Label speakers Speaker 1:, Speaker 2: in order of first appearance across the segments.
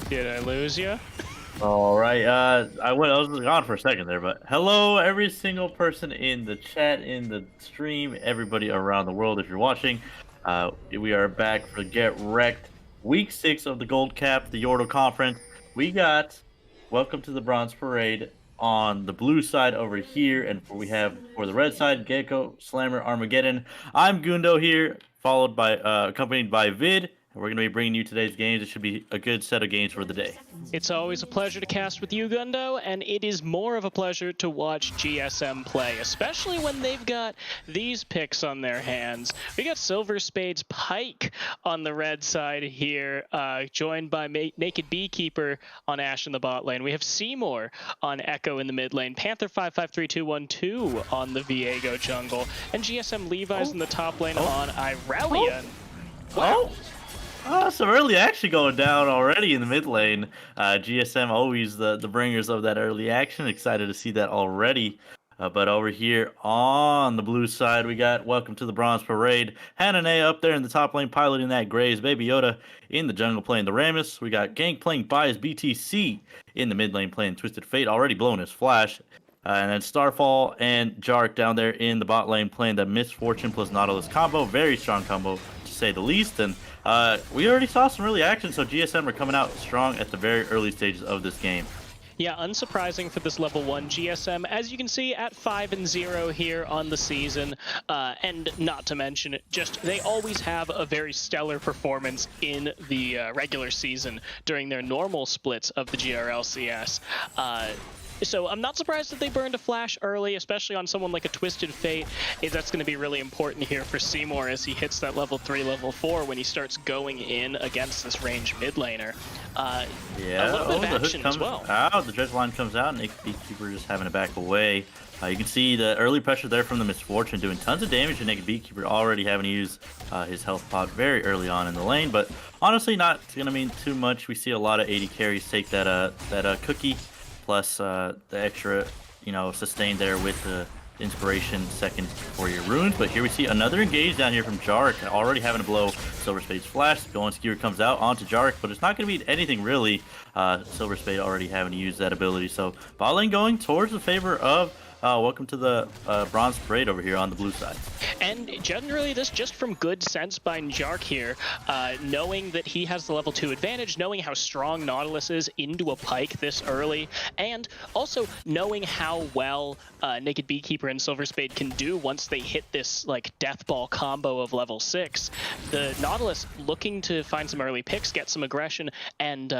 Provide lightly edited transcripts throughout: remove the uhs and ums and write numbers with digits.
Speaker 1: Did I lose you?
Speaker 2: All right. I was gone for a second there, but hello, every single person in the chat, in the stream, everybody around the world. If you're watching, we are back for Get Wrecked, Week 6 of the Gold Cap, the Yordle Conference. We got Welcome to the Bronze Parade on the blue side over here, and we have for the red side, Gecko, Slammer, Armageddon. I'm Gundo here, followed by accompanied by Vid. We're going to be bringing you today's games. It should be a good set of games for the day.
Speaker 1: It's always a pleasure to cast with you, Gundo, and it is more of a pleasure to watch GSM play, especially when they've got these picks on their hands. We got Silver Spade's Pike on the red side here, joined by Naked Beekeeper on Ashe in the bot lane. We have Seymour on Echo in the mid lane, Panther 553212 on the Viego jungle, and GSM Levi's in the top lane on Irelia. Wow.
Speaker 2: Some early action going down already in the mid lane. GSM always the bringers of that early action. Excited to see that already. But over here on the blue side, we got Welcome to the Bronze Parade. Hanane up there in the top lane piloting that Graves. Baby Yoda in the jungle playing the Rammus. We got Gank playing Bias BTC in the mid lane playing Twisted Fate, already blowing his flash. And then Starfall and Jark down there in the bot lane playing the Misfortune plus Nautilus combo. Very strong combo, to say the least. And we already saw some early action, so GSM are coming out strong at the very early stages of this game.
Speaker 1: Yeah, unsurprising for this level 1 GSM, as you can see at 5-0 here on the season, and not to mention, just they always have a very stellar performance in the regular season during their normal splits of the GRLCS. So I'm not surprised that they burned a flash early, especially on someone like a Twisted Fate. That's going to be really important here for Seymour as he hits that level 3, level 4 when he starts going in against this range mid laner.
Speaker 2: Yeah,
Speaker 1: a little bit of action
Speaker 2: comes
Speaker 1: as well.
Speaker 2: Out, the Dredge line comes out, and Naked Beekeeper just having to back away. You can see the early pressure there from the Misfortune doing tons of damage, and Naked Beekeeper already having to use his health pod very early on in the lane, but honestly not going to mean too much. We see a lot of 80 carries take that cookie, plus the extra, sustain there with the inspiration second for your runes. But here we see another engage down here from Jark, already having to blow Silver Spade's flash. Golden Skewer comes out onto Jark, but it's not going to be anything really. Silver Spade already having to use that ability. So bot lane going towards the favor of Welcome to the Bronze Parade over here on the blue side.
Speaker 1: And generally this just from good sense by Jark here, knowing that he has the level 2 advantage, knowing how strong Nautilus is into a Pike this early, and also knowing how well Naked Beekeeper and Silver Spade can do once they hit this like death ball combo of level 6. The Nautilus looking to find some early picks, get some aggression, and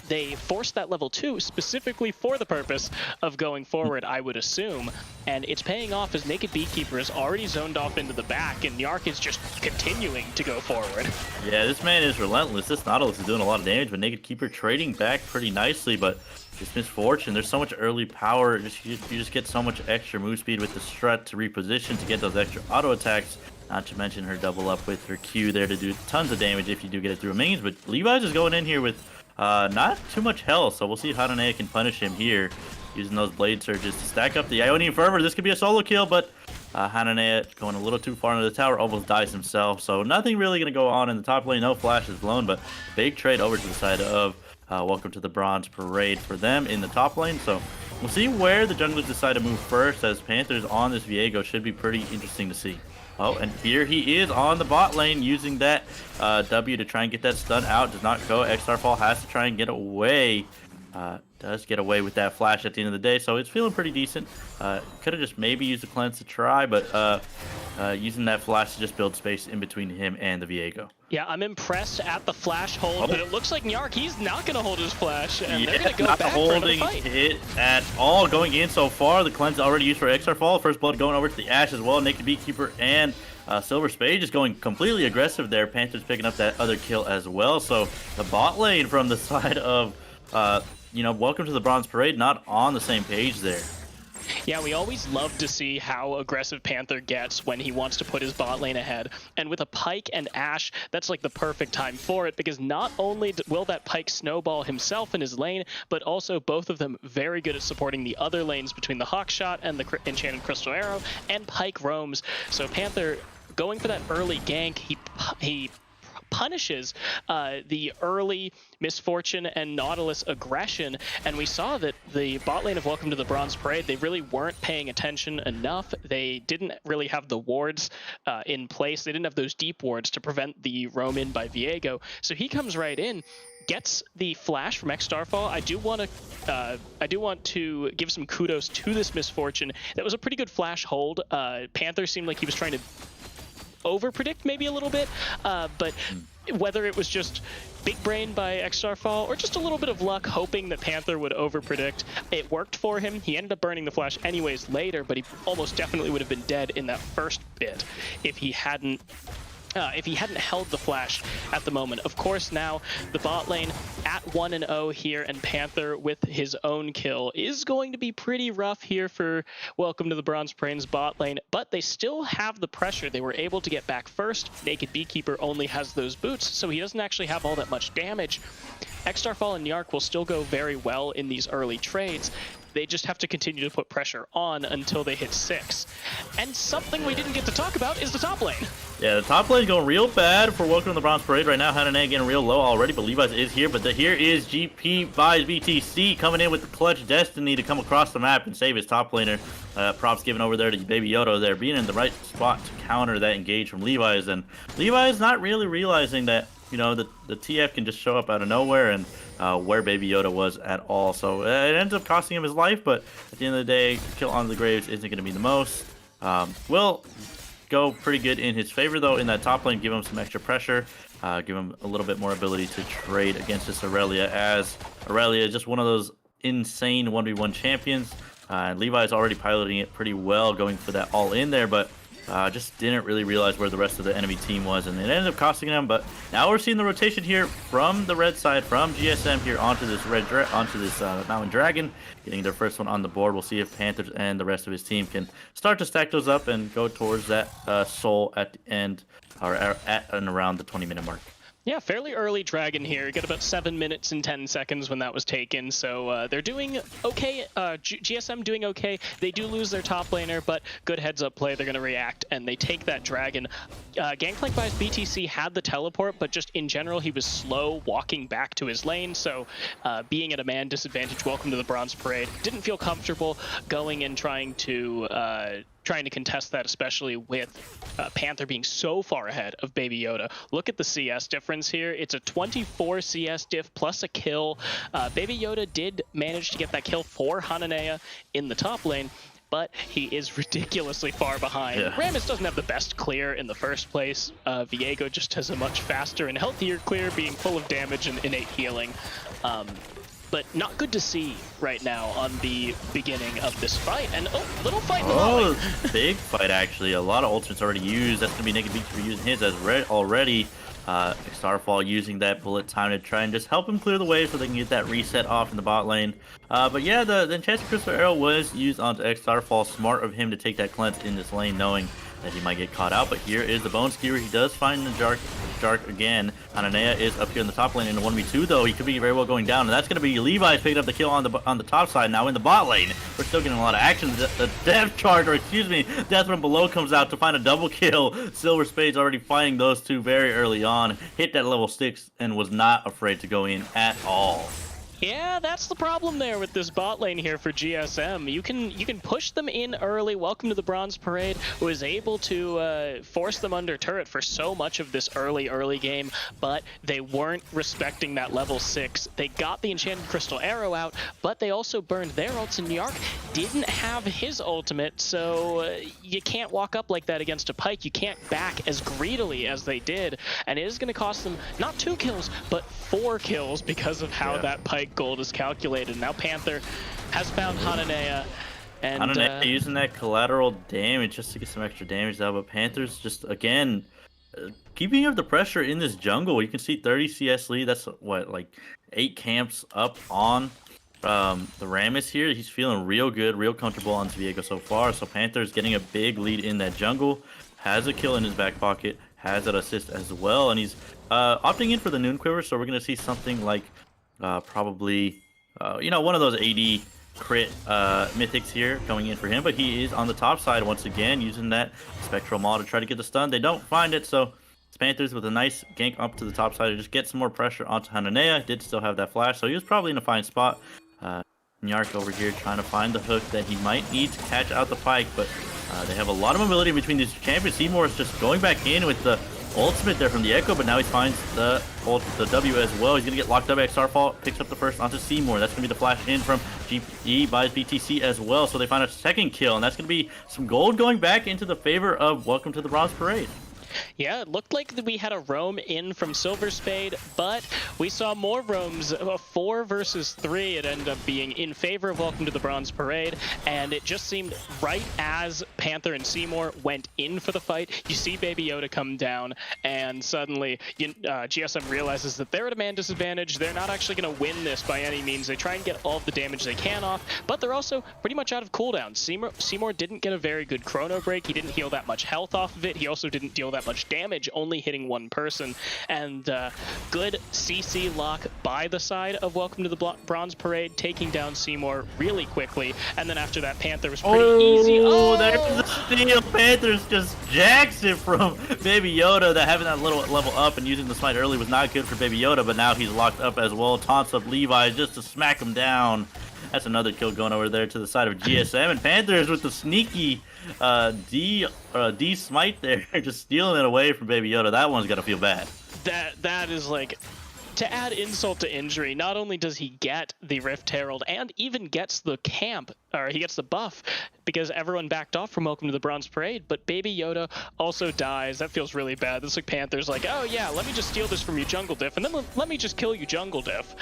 Speaker 1: they forced that level 2 specifically for the purpose of going forward, I would assume. And it's paying off as Naked Beekeeper is already zoned off into the back, and Yark is just continuing to go forward.
Speaker 2: Yeah, this man is relentless. This Nautilus is doing a lot of damage, but Naked Keeper trading back pretty nicely, but this Misfortune, there's so much early power. You just get so much extra move speed with the strut to reposition to get those extra auto attacks. Not to mention her double up with her Q there to do tons of damage if you do get it through a minions. But Levi's is going in here with not too much health, so we'll see if Hanane can punish him here, using those Blade Surges to stack up the Ionian Fervor. This could be a solo kill, but Hanane going a little too far into the tower, almost dies himself. So nothing really going to go on in the top lane. No flash is blown, but big trade over to the side of Welcome to the Bronze Parade for them in the top lane. So we'll see where the junglers decide to move first, as Panthers on this Viego should be pretty interesting to see. Oh, and here he is on the bot lane using that W to try and get that stun out. Does not go. Starfall has to try and get away. Does get away with that flash at the end of the day, so it's feeling pretty decent. Could have just maybe used a cleanse to try, but using that flash to just build space in between him and the Viego.
Speaker 1: Yeah, I'm impressed at the flash hold, but it looks like Nyark, he's not going to hold his flash, and they're going to go
Speaker 2: not
Speaker 1: back
Speaker 2: holding
Speaker 1: for another fight.
Speaker 2: It at all. Going in so far, the cleanse already used for Starfall. First blood going over to the Ashe as well. Naked Beekeeper and Silver Spade just going completely aggressive there. Panthers picking up that other kill as well. So the bot lane from the side of Welcome to the Bronze Parade, not on the same page there.
Speaker 1: Yeah, we always love to see how aggressive Panther gets when he wants to put his bot lane ahead. And with a Pike and Ashe, that's like the perfect time for it, because not only will that Pike snowball himself in his lane, but also both of them very good at supporting the other lanes between the Hawkshot and the Enchanted Crystal Arrow, and Pike roams. So Panther going for that early gank, he punishes the early Misfortune and Nautilus aggression. And we saw that the bot lane of Welcome to the Bronze Parade, they really weren't paying attention enough. They didn't really have the wards in place. They didn't have those deep wards to prevent the roam in by Viego. So he comes right in, gets the flash from Starfall. I do want to give some kudos to this Misfortune. That was a pretty good flash hold. Panther seemed like he was trying to over-predict maybe a little bit, but whether it was just big brain by Starfall or just a little bit of luck hoping that Panther would over-predict, it worked for him. He ended up burning the flash anyways later, but he almost definitely would have been dead in that first bit if he hadn't held the flash at the moment. Of course, now the bot lane at 1-0 here, and Panther with his own kill is going to be pretty rough here for Welcome to the Bronze Parade's bot lane, but they still have the pressure. They were able to get back first. Naked Beekeeper only has those boots, so he doesn't actually have all that much damage. Starfall and Yark will still go very well in these early trades. They just have to continue to put pressure on until they hit 6. And something we didn't get to talk about is the top lane.
Speaker 2: Yeah, the top lane is going real bad for Welcome to the Bronze Parade right now. Hanane getting real low already, but Levi's is here. But here is GP buys BTC coming in with the clutch destiny to come across the map and save his top laner. Props given over there to Baby Yoda there, being in the right spot to counter that engage from Levi's. And Levi's not really realizing that, you know, the TF can just show up out of nowhere and where Baby Yoda was at all. So it ends up costing him his life, but at the end of the day, kill on the Graves isn't going to be the most. Will go pretty good in his favor, though, in that top lane, give him some extra pressure, give him a little bit more ability to trade against this Aurelia, as Aurelia is just one of those insane 1v1 champions. And Levi's already piloting it pretty well, going for that all in there, but just didn't really realize where the rest of the enemy team was, and it ended up costing them. But now we're seeing the rotation here from the red side, from GSM here onto this Mountain Dragon, getting their first one on the board. We'll see if Panthers and the rest of his team can start to stack those up and go towards that soul at the end, or at and around the 20-minute mark.
Speaker 1: Yeah, fairly early Dragon here. Got about 7 minutes and 10 seconds when that was taken, so they're doing okay. GSM doing okay. They do lose their top laner, but good heads-up play. They're going to react, and they take that Dragon. Gangplank by BTC had the teleport, but just in general, he was slow walking back to his lane, so being at a man disadvantage, Welcome to the Bronze Parade, didn't feel comfortable going and trying to contest that, especially with Panther being so far ahead of Baby Yoda. Look at the CS difference here. It's a 24 CS diff plus a kill. Baby Yoda did manage to get that kill for Hananea in the top lane, but he is ridiculously far behind.
Speaker 2: Yeah.
Speaker 1: Rammus doesn't have the best clear in the first place. Viego just has a much faster and healthier clear, being full of damage and innate healing. But not good to see right now on the beginning of this fight. And little fight in the volley.
Speaker 2: Big fight actually. A lot of ultimates already used. That's gonna be Naked Beekeeper using his as already. Starfall using that bullet time to try and just help him clear the way so they can get that reset off in the bot lane. But yeah, the Enchanted Crystal Arrow was used onto Starfall. Smart of him to take that cleanse in this lane, knowing that he might get caught out. But here is the Bone Skewer. He does find the Jark again. Hananea is up here in the top lane in the 1v2, though. He could be very well going down, and that's going to be Levi's picking up the kill on the top side. Now in the bot lane, we're still getting a lot of action. The death charge, or excuse me, death from below comes out to find a double kill. Silver Spade's already fighting those two very early on. Hit that level 6 and was not afraid to go in at all.
Speaker 1: Yeah, that's the problem there with this bot lane here for GSM. You can push them in early. Welcome to the Bronze Parade was able to force them under turret for so much of this early game, but they weren't respecting that level 6. They got the Enchanted Crystal Arrow out, but they also burned their ults, and Yark didn't have his ultimate, so you can't walk up like that against a Pyke. You can't back as greedily as they did, and it is going to cost them not 2 kills, but 4 kills because of how that Pyke gold is calculated. Now Panther has found Hananea, and
Speaker 2: Hananea using that collateral damage just to get some extra damage out, but Panther's just again keeping up the pressure in this jungle. You can see 30 CS lead. That's what, like 8 camps up on the Rammus here. He's feeling real good, real comfortable on Viego so far. So Panther's getting a big lead in that jungle, has a kill in his back pocket, has that assist as well, and he's opting in for the Noon Quiver. So we're gonna see something like probably one of those AD crit mythics here going in for him, but he is on the top side once again using that Spectral Maw to try to get the stun. They don't find it, so Panthers with a nice gank up to the top side to just get some more pressure onto Hananea. Did still have that flash, so he was probably in a fine spot. Nyark over here trying to find the hook that he might need to catch out the Pyke, but they have a lot of mobility between these champions. Seymour is just going back in with the ultimate there from the Echo, but now he finds the W as well. He's going to get locked up. XRFall picks up the first onto Seymour. That's going to be the flash in from GE, buys BTC as well, so they find a second kill, and that's going to be some gold going back into the favor of Welcome to the Bronze Parade.
Speaker 1: Yeah, it looked like we had a roam in from Silver Spade, but we saw more roams, 4 versus 3. It ended up being in favor of Welcome to the Bronze Parade, and it just seemed right as Panther and Seymour went in for the fight, you see Baby Yoda come down, and suddenly GSM realizes that they're at a man disadvantage. They're not actually going to win this by any means. They try and get all of the damage they can off, but they're also pretty much out of cooldown. Seymour didn't get a very good chrono break. He didn't heal that much health off of it. He also didn't deal that much damage, only hitting one person, and good CC lock by the side of Welcome to the Bronze Parade, taking down Seymour really quickly, and then after that Panther was pretty easy. Oh,
Speaker 2: there's the steal. Panthers just jacks it from Baby Yoda. That having that little level up and using the smite early was not good for Baby Yoda, but now he's locked up as well. Taunts up Levi just to smack him down. That's another kill going over there to the side of GSM, and Panthers with the sneaky D smite there, just stealing it away from Baby Yoda. That one's gotta feel bad.
Speaker 1: That is like, to add insult to injury, not only does he get the Rift Herald and even gets the camp, or he gets the buff because everyone backed off from Welcome to the Bronze Parade, but Baby Yoda also dies. That feels really bad. This like Panther's like, oh yeah, let me just steal this from you, Jungle Diff, and then let me just kill you, Jungle Diff.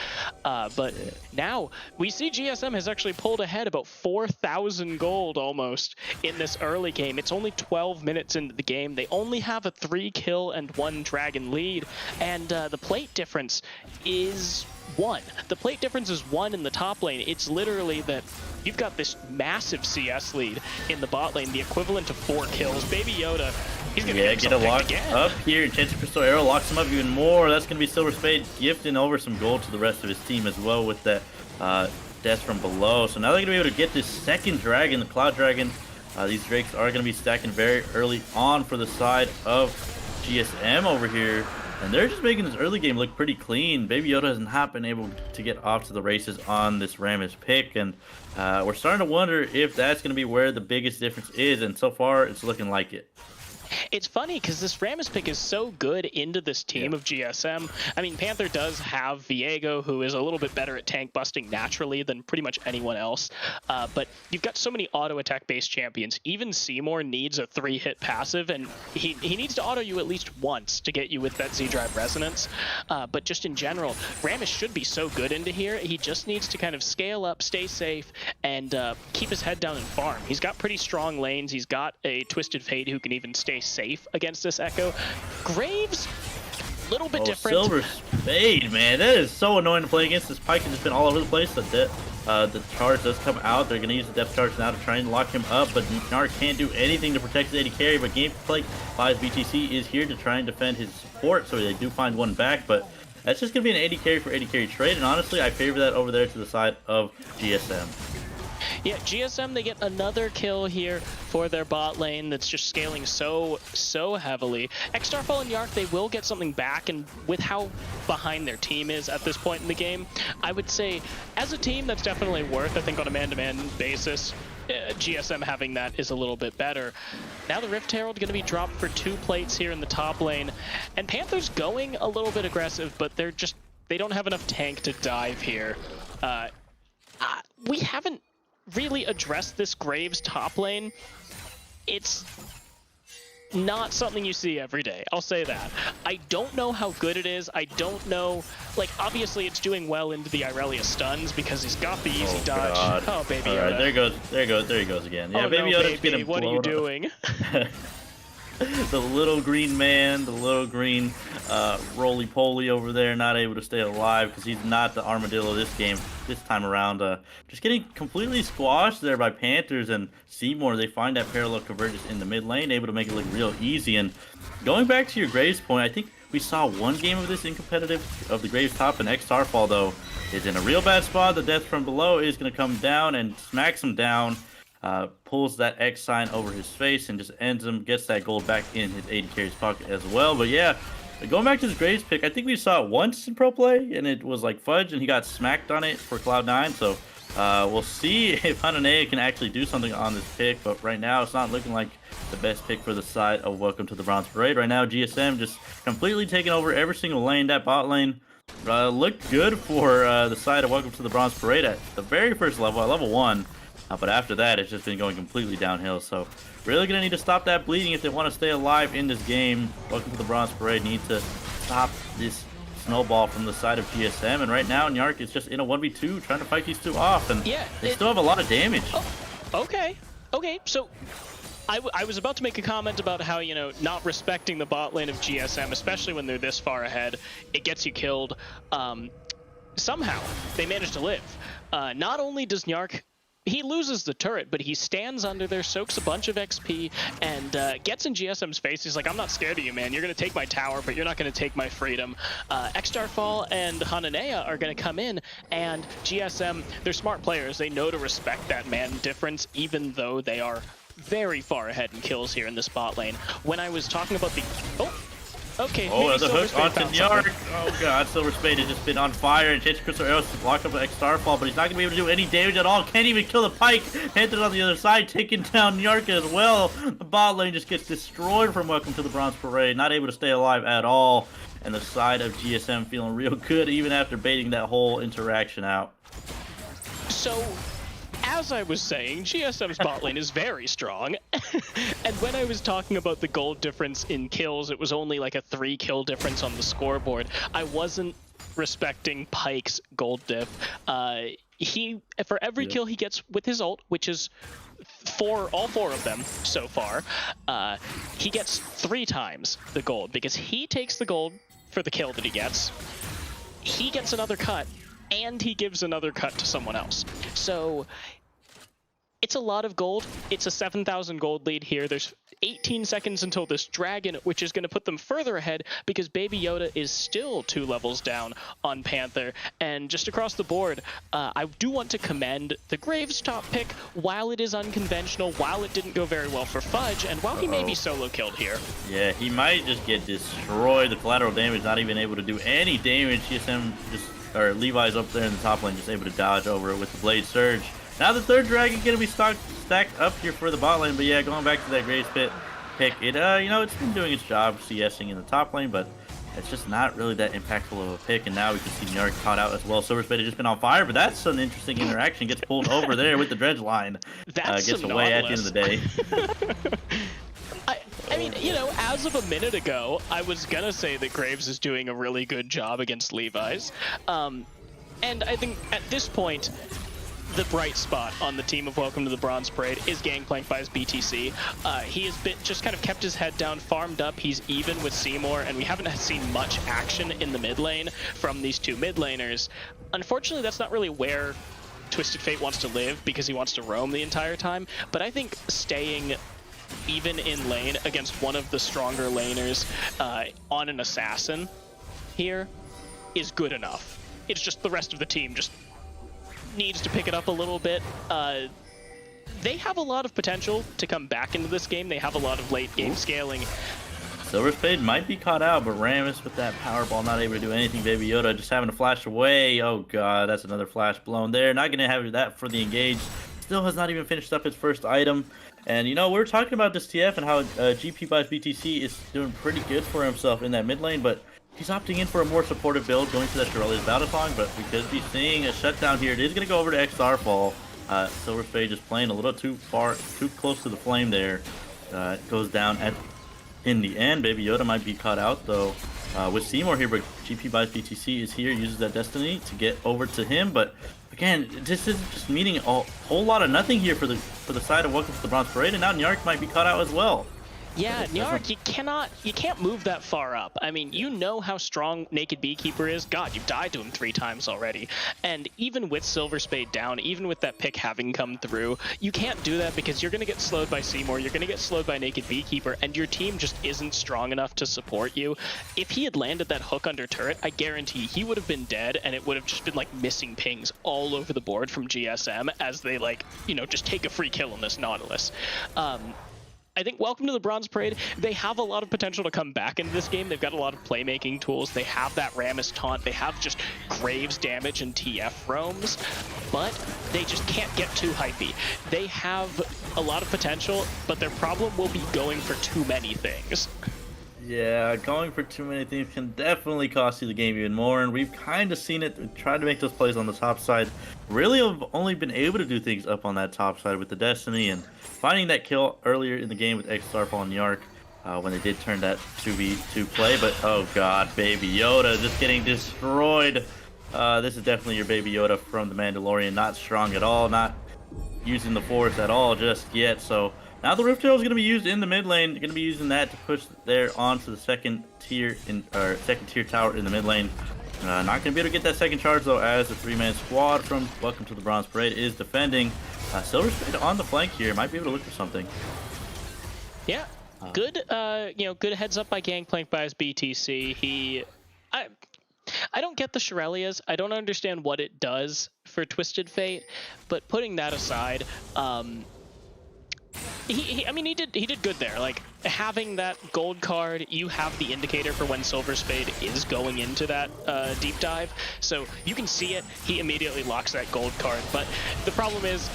Speaker 1: But now we see GSM has actually pulled ahead about 4,000 gold almost in this early game. It's only 12 minutes into the game. They only have a 3 kill and 1 dragon lead, and the plate difference is 1. The plate difference is 1 in the top lane. It's literally that you've got this massive CS lead in the bot lane, the equivalent to 4 kills. Baby Yoda, he's gonna get
Speaker 2: a lock up here. Chancy Crystal Arrow locks him up even more. That's gonna be Silver Spade gifting over some gold to the rest of his team as well with that death from below. So now they're gonna be able to get this second dragon, the Cloud Dragon. These Drakes are gonna be stacking very early on for the side of GSM over here. And they're just making this early game look pretty clean. Baby Yoda has not been able to get off to the races on this Rammus pick, and we're starting to wonder if that's going to be where the biggest difference is, and so far it's looking like it.
Speaker 1: It's funny because this Rammus pick is so good into this team of GSM. I mean, Panther does have Viego, who is a little bit better at tank busting naturally than pretty much anyone else. But you've got so many auto attack based champions. Even Seymour needs a 3-hit passive, and he needs to auto you at least once to get you with that Z-Drive resonance. But just in general, Rammus should be so good into here. He just needs to kind of scale up, stay safe, and keep his head down and farm. He's got pretty strong lanes. He's got a Twisted Fate who can even stay safe against this Echo. Graves, a little bit different.
Speaker 2: Silver Spade, man, that is so annoying to play against. This Pyke has just been all over the place. The charge does come out. They're going to use the depth charge now to try and lock him up, but Narc can't do anything to protect his AD carry, but Gameplay buys BTC is here to try and defend his support, so they do find one back, but that's just going to be an AD carry for AD carry trade, and honestly, I favor that over there to the side of GSM.
Speaker 1: Yeah, GSM, they get another kill here for their bot lane that's just scaling so heavily. Starfall and Yark, they will get something back, and with how behind their team is at this point in the game, I would say as a team that's definitely worth, I think on a man-to-man basis, GSM having that is a little bit better. Now the Rift Herald going to be dropped for 2 plates here in the top lane, and Panthers going a little bit aggressive, but they don't have enough tank to dive here. We haven't really addressed this Graves top lane. It's not something you see every day, I'll say that. I don't know how good it is. I don't know, like, obviously it's doing well into the Irelia stuns because he's got the easy dodge.
Speaker 2: God.
Speaker 1: Oh, Baby Yoda.
Speaker 2: All right, there he goes again. Yeah,
Speaker 1: oh,
Speaker 2: Baby
Speaker 1: no,
Speaker 2: Yoda's getting
Speaker 1: what are you
Speaker 2: blown up.
Speaker 1: doing?
Speaker 2: The little green man, the little green roly-poly over there, not able to stay alive because he's not the armadillo this game, this time around. Just getting completely squashed there by Panthers, and Seymour, they find that parallel convergence in the mid lane, able to make it look real easy. And going back to your Graves point, I think we saw one game of this in competitive of the Graves top, and Starfall, though, is in a real bad spot. The death from below is going to come down and smacks him down. pulls that X sign over his face and just ends him, gets that gold back in his AD carry's pocket as well. But yeah, going back to this Graves pick, I think we saw it once in pro play, and it was like Fudge, and he got smacked on it for Cloud9. So we'll see if Hananea can actually do something on this pick, but right now it's not looking like the best pick for the side of Welcome to the Bronze Parade. Right now, GSM just completely taking over every single lane. That bot lane looked good for the side of Welcome to the Bronze Parade at the very first level, at level 1. But after that, it's just been going completely downhill. So really going to need to stop that bleeding if they want to stay alive in this game. Welcome to the Bronze Parade need to stop this snowball from the side of GSM. And right now, Nyark is just in a 1v2 trying to fight these two off. And they still have a lot of damage.
Speaker 1: Oh, okay. So I was about to make a comment about how, you know, not respecting the bot lane of GSM, especially when they're this far ahead, it gets you killed. Somehow, they manage to live. Not only does Nyark, he loses the turret, but he stands under there, soaks a bunch of XP, and gets in GSM's face. He's like, I'm not scared of you, man. You're going to take my tower, but you're not going to take my freedom. XIV and Hananea are going to come in, and GSM, they're smart players. They know to respect that man difference, even though they are very far ahead in kills here in this bot lane. When I was talking about the... Okay.
Speaker 2: Oh, the hook onto Nyark. Oh god, Silver Spade has just been on fire, and Chase Crystal Arrows to block up an X-Starfall, but he's not going to be able to do any damage at all. Can't even kill the Pike. Panther's on the other side, taking down Nyark as well. The bot lane just gets destroyed from Welcome to the Bronze Parade. Not able to stay alive at all. And the side of GSM feeling real good, even after baiting that whole interaction out.
Speaker 1: So, as I was saying, GSM's bot lane is very strong, and when I was talking about the gold difference in kills, it was only like a 3 kill difference on the scoreboard. I wasn't respecting Pyke's gold diff. For every kill he gets with his ult, which is all 4 of them so far, he gets 3 times the gold, because he takes the gold for the kill that he gets another cut, and he gives another cut to someone else. So it's a lot of gold. It's a 7,000 gold lead here. There's 18 seconds until this dragon, which is going to put them further ahead because Baby Yoda is still 2 levels down on Panther. And just across the board, I do want to commend the Graves top pick. While it is unconventional, while it didn't go very well for Fudge, and while he may be solo killed here.
Speaker 2: Yeah, he might just get destroyed. The collateral damage, not even able to do any damage. GSM or Levi's up there in the top lane, just able to dodge over it with the Blade Surge. Now the third dragon going to be stacked up here for the bot lane, but yeah, going back to that Graves pick, it you know, it's been doing its job CSing in the top lane, but it's just not really that impactful of a pick. And now we can see Nyark caught out as well. Silver Spade has just been on fire, but that's an interesting interaction. Gets pulled over there with the dredge line. Gets away at the end of the day.
Speaker 1: I mean, you know, as of a minute ago, I was gonna say that Graves is doing a really good job against Levi's. And I think at this point, the bright spot on the team of Welcome to the Bronze Parade is Gangplank by his BTC. He has just kind of kept his head down, farmed up. He's even with Seymour, and we haven't seen much action in the mid lane from these 2 mid laners. Unfortunately, that's not really where Twisted Fate wants to live, because he wants to roam the entire time. But I think staying even in lane against one of the stronger laners on an assassin here is good enough. It's just the rest of the team just needs to pick it up a little bit. They have a lot of potential to come back into this game. They have a lot of late game scaling.
Speaker 2: Silver Spade might be caught out, but Rammus with that power ball not able to do anything. Baby Yoda just having to flash away. Oh god, that's another flash blown there. Not gonna have that for the engage. Still has not even finished up his first item. And you know, we were talking about this TF and how GP by BTC is doing pretty good for himself in that mid lane, but he's opting in for a more supportive build, going to that GRLCS battle song, but because he's seeing a shutdown here, it is going to go over to XRFall. Silver Spade just playing a little too close to the flame there. It goes down in the end. Baby Yoda might be caught out though with Seymour here, but GP by BTC is here, uses that Destiny to get over to him, but again, this is just meaning a whole lot of nothing here for the side of Welcome to the Bronze Parade, and now Nyark might be caught out as well.
Speaker 1: Yeah, Nyark, you can't move that far up. I mean, you know how strong Naked Beekeeper is. God, you've died to him 3 times already. And even with Silver Spade down, even with that pick having come through, you can't do that because you're going to get slowed by Seymour, you're going to get slowed by Naked Beekeeper, and your team just isn't strong enough to support you. If he had landed that hook under turret, I guarantee he would have been dead, and it would have just been like missing pings all over the board from GSM as they like, you know, just take a free kill on this Nautilus. I think welcome to the Bronze Parade. They have a lot of potential to come back into this game. They've got a lot of playmaking tools. They have that Rammus taunt. They have just Graves damage and TF roams, but they just can't get too hypey. They have a lot of potential, but their problem will be going for too many things.
Speaker 2: Yeah, going for too many things can definitely cost you the game even more, and we've kind of seen it. Tried to make those plays on the top side. Really have only been able to do things up on that top side with the Destiny, and finding that kill earlier in the game with XIV and Yark when they did turn that 2v2 play. But oh god, Baby Yoda just getting destroyed. This is definitely your Baby Yoda from the Mandalorian. Not strong at all, not using the Force at all just yet. So now the Rift Tail is going to be used in the mid lane. They're going to be using that to push there onto the second tier tower in the mid lane. Not going to be able to get that second charge though, as the 3-man squad from Welcome to the Bronze Parade is defending. Silver Spade on the flank here, might be able to look for something.
Speaker 1: Yeah, good. You know, good heads up by Gangplank by his BTC. I don't get the GRLCS. I don't understand what it does for Twisted Fate, but putting that aside, I mean, he did good there. Like, having that gold card, you have the indicator for when Silver Spade is going into that deep dive, so you can see it. He immediately locks that gold card, but the problem is,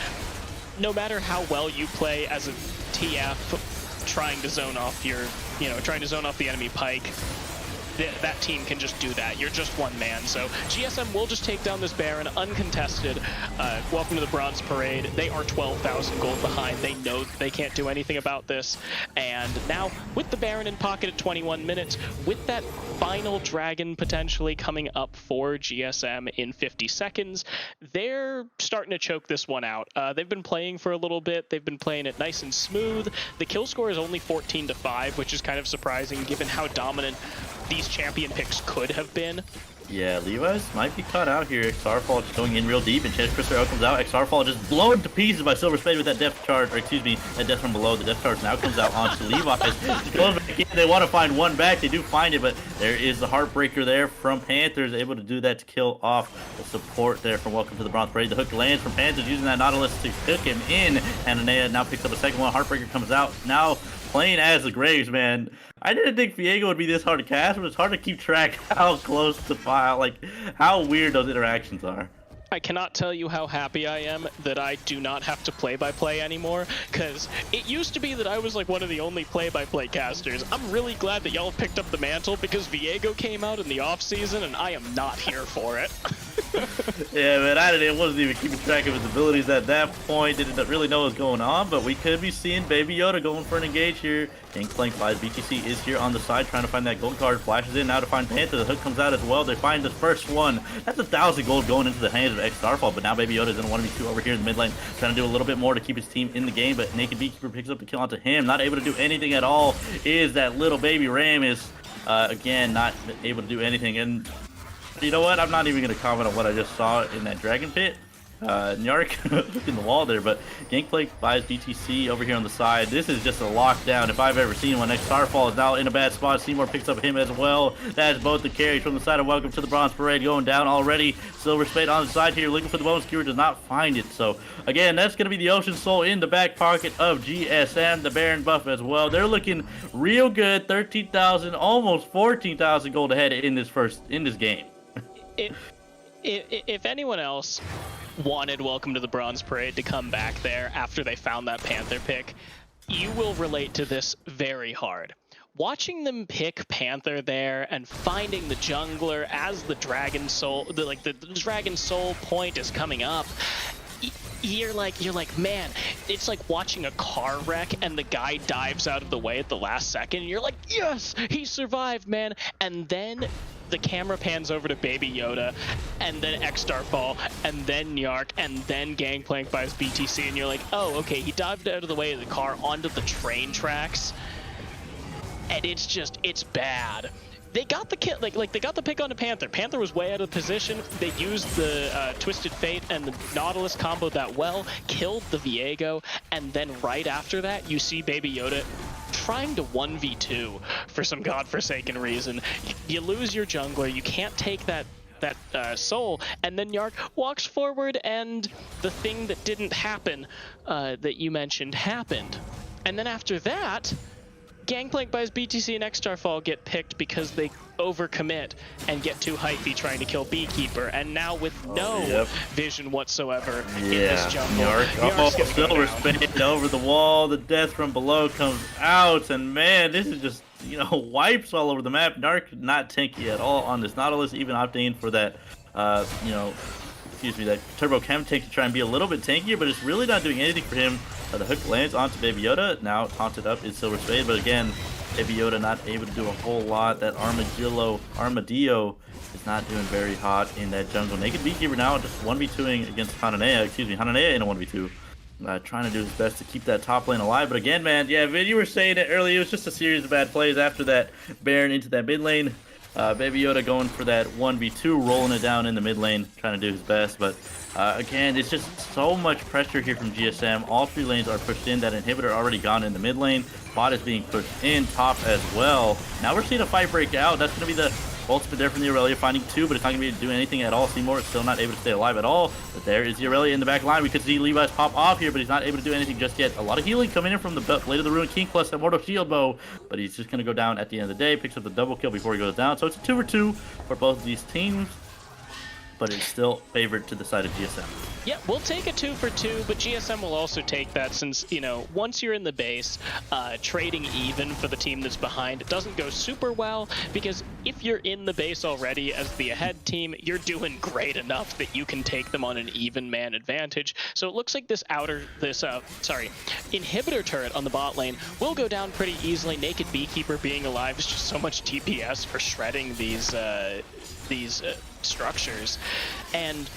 Speaker 1: no matter how well you play as a TF, trying to zone off the enemy pike, that team can just do that. You're just one man. So GSM will just take down this Baron uncontested. Welcome to the Bronze Parade. They are 12,000 gold behind. They know they can't do anything about this. And now with the Baron in pocket at 21 minutes, with that final dragon potentially coming up for GSM in 50 seconds, they're starting to choke this one out. They've been playing for a little bit. They've been playing it nice and smooth. The kill score is only 14-5, which is kind of surprising given how dominant these champion picks could have been.
Speaker 2: Yeah, Levi's might be caught out here. XRFall just going in real deep, and Chance Crisper comes out. XRFall just blown to pieces by Silver Spade with that death charge, or excuse me, that death from below. The death charge now comes out onto Levi's. Going back in, they want to find one back. They do find it, but there is the Heartbreaker there from Panthers, able to do that to kill off the support there from Welcome to the Bronze Parade. The hook lands from Panthers, using that Nautilus to hook him in, and Anea now picks up a second one. Heartbreaker comes out now, playing as the Graves, man. I didn't think Viego would be this hard to cast, but it's hard to keep track how close to file, like how weird those interactions are.
Speaker 1: I cannot tell you how happy I am that I do not have to play-by-play anymore, because it used to be that I was like one of the only play-by-play casters. I'm really glad that y'all picked up the mantle, because Viego came out in the off-season, and I am not here for it.
Speaker 2: Yeah, man, I wasn't even keeping track of his abilities at that point. Didn't really know what was going on, but we could be seeing Baby Yoda going for an engage here. Gangplank by BTC is here on the side, trying to find that gold card. Flashes in now to find Panther. The hook comes out as well. They find the first one. That's 1,000 gold going into the hands of X-Starfall, but now Baby Yoda doesn't want to be too over here in the mid lane, trying to do a little bit more to keep his team in the game, but Naked Beekeeper picks up the kill onto him. Not able to do anything at all is that little baby Ram is, again, not able to do anything. And you know what? I'm not even going to comment on what I just saw in that Dragon Pit. Nyark looking the wall there, but Gangplank buys BTC over here on the side. This is just a lockdown if I've ever seen one. Starfall is now in a bad spot. Seymour picks up him as well. That is both the carries from the side of Welcome to the Bronze Parade going down already. Silver Spade on the side here looking for the Bone Skewer, does not find it. So again, that's going to be the Ocean Soul in the back pocket of GSM. The Baron buff as well. They're looking real good. 13,000, almost 14,000 gold ahead in this game.
Speaker 1: If anyone else wanted Welcome to the Bronze Parade to come back there after they found that Panther pick, you will relate to this very hard. Watching them pick Panther there and finding the jungler as the Dragon Soul, the Dragon Soul point is coming up, you're like, man, it's like watching a car wreck and the guy dives out of the way at the last second. And you're like, yes, he survived, man. And then the camera pans over to Baby Yoda, and then X-Starfall, and then Nyark, and then Gangplank buys BTC, and you're like, oh, okay, he dived out of the way of the car onto the train tracks. and it's bad. They got the kill, like they got the pick on the Panther. Panther was way out of position. They used the Twisted Fate and the Nautilus combo that well, killed the Viego, and then right after that, you see Baby Yoda trying to 1v2 for some godforsaken reason. You lose your jungler, you can't take that soul, and then Yark walks forward, and the thing that didn't happen that you mentioned happened. And then after that, Gangplank buys BTC and X-Starfall get picked because they overcommit and get too hypey trying to kill Beekeeper, and now with no vision whatsoever in this jungle.
Speaker 2: Silver spinning over the wall, the death from below comes out, and man, this is just, you know, wipes all over the map. Narc not tanky at all on this Nautilus, even opting for that, you know, that Turbo Chem tank to try and be a little bit tankier, but it's really not doing anything for him. The hook lands onto Baby Yoda. Now taunted up is Silver Spade, but again, Baby Yoda not able to do a whole lot. That Armadillo is not doing very hot in that jungle. Naked Beekeeper now just 1v2ing against Hananea. Hananea in a 1v2. Trying to do his best to keep that top lane alive. But again, man, yeah, Vin, you were saying it earlier. It was just a series of bad plays after that Baron into that mid lane. Baby Yoda going for that 1v2, rolling it down in the mid lane, trying to do his best. But again, it's just so much pressure here from GSM. All three lanes are pushed in. That inhibitor already gone in the mid lane. Bot is being pushed in, top as well. Now we're seeing a fight break out. That's going to be the ultimate there from the Aurelia, finding two, but it's not going to be able to do anything at all. Seymour is still not able to stay alive at all. But there is the Aurelia in the back line. We could see Levi's pop off here, but he's not able to do anything just yet. A lot of healing coming in from the Blade of the Ruin King plus Immortal Shield Bow, but he's just going to go down at the end of the day. Picks up the double kill before he goes down. So it's a 2-for-2 for both of these teams, but it's still favored to the side of GSM.
Speaker 1: Yeah, we'll take a 2-for-2, but GSM will also take that since, you know, once you're in the base, trading even for the team that's behind, it doesn't go super well, because if you're in the base already as the ahead team, you're doing great enough that you can take them on an even man advantage. So it looks like this inhibitor turret on the bot lane will go down pretty easily. Naked Beekeeper being alive is just so much DPS for shredding these structures. And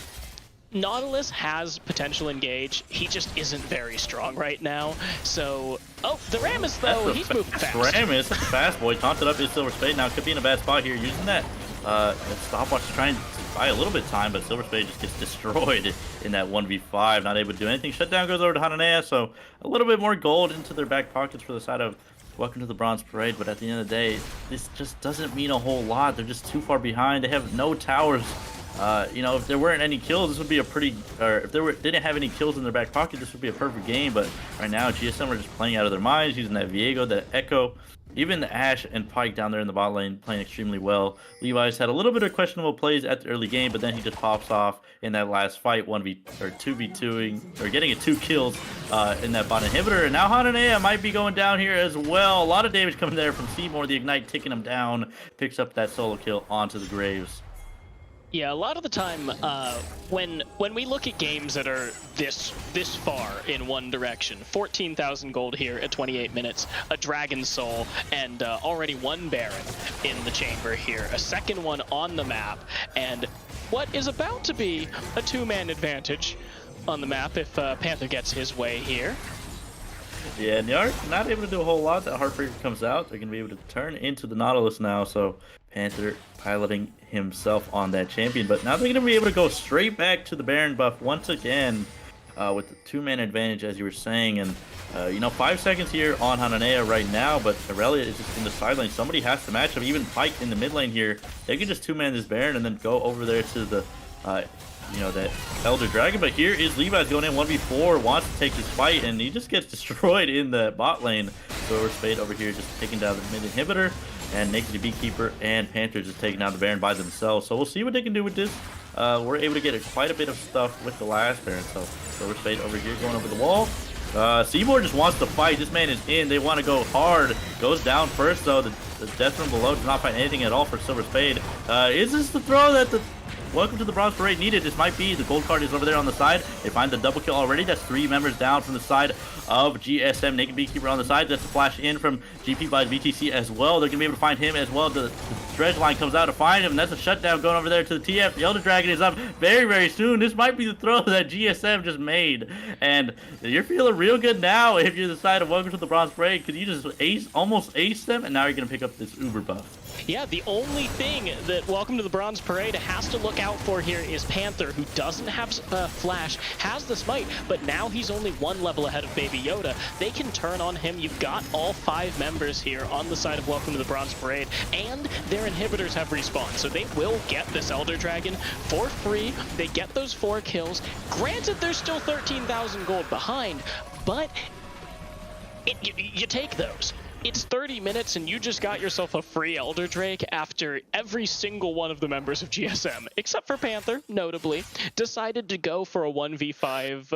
Speaker 1: Nautilus has potential engage. He just isn't very strong right now. So, oh, the Rammus though, he's moving fast.
Speaker 2: Rammus, fast boy, taunted up his Silver Spade. Now could be in a bad spot here, using that stopwatch to try and buy a little bit of time, but Silver Spade just gets destroyed in that 1v5. Not able to do anything. Shutdown goes over to Hananea, so a little bit more gold into their back pockets for the side of Welcome to the Bronze Parade. But at the end of the day, this just doesn't mean a whole lot. They're just too far behind. They have no towers. You know, if there weren't any kills, this would be a pretty, or if they didn't have any kills in their back pocket, this would be a perfect game. But right now, GSM are just playing out of their minds, using that Viego, that Echo, even the Ashe and Pyke down there in the bot lane playing extremely well. Levi's had a little bit of questionable plays at the early game, but then he just pops off in that last fight, 2v2ing, or getting 2 kills in that bot inhibitor. And now Hananea might be going down here as well. A lot of damage coming there from Seymour, the Ignite taking him down, picks up that solo kill onto the Graves.
Speaker 1: Yeah, a lot of the time, when we look at games that are this far in one direction, 14,000 gold here at 28 minutes, a Dragon Soul, and already one Baron in the chamber here, a second one on the map, and what is about to be a 2-man advantage on the map if Panther gets his way here.
Speaker 2: Yeah, Nyark not able to do a whole lot. That Heartbreaker comes out. They're going to be able to turn into the Nautilus now, so Panther piloting himself on that champion. But now they're going to be able to go straight back to the Baron buff once again with the 2-man advantage, as you were saying. And, you know, 5 seconds here on Hananea right now, but Aurelia is just in the side lane. Somebody has to match up. Even Pyke in the mid lane here. They can just 2-man this Baron and then go over there to the you know, that Elder Dragon. But here is Levi's going in 1v4, wants to take this fight, and he just gets destroyed in the bot lane. Silver Spade over here just taking down the mid inhibitor, and Naked Beekeeper and Panther just taking down the Baron by themselves. So we'll see what they can do with this. We're able to get quite a bit of stuff with the last Baron. So Silver Spade over here going over the wall. Seymour just wants to fight. This man is in. They want to go hard. Goes down first, though. The death from below does not find anything at all for Silver Spade. Is this the throw that the welcome to the Bronze Parade needed. This might be the gold card is over there on the side. They find the double kill already. That's 3 members down from the side of GSM. Naked Beekeeper on the side. That's a flash in from GP by VTC as well. They're gonna be able to find him as well. The dredge line comes out to find him, and that's a shutdown going over there to the TF. The Elder Dragon is up very, very soon. This might be the throw that GSM just made, and you're feeling real good now if you're the side of welcome to the Bronze Parade, because you just almost aced them, and now you're gonna pick up this uber buff.
Speaker 1: Yeah, the only thing that Welcome to the Bronze Parade has to look out for here is Panther, who doesn't have Flash, has the Smite, but now he's only 1 level ahead of Baby Yoda. They can turn on him. You've got all 5 members here on the side of Welcome to the Bronze Parade, and their inhibitors have respawned, so they will get this Elder Dragon for free. They get those 4 kills. Granted, they're still 13,000 gold behind, but you take those. It's 30 minutes and you just got yourself a free Elder Drake after every single one of the members of GSM, except for Panther, notably, decided to go for a 1v5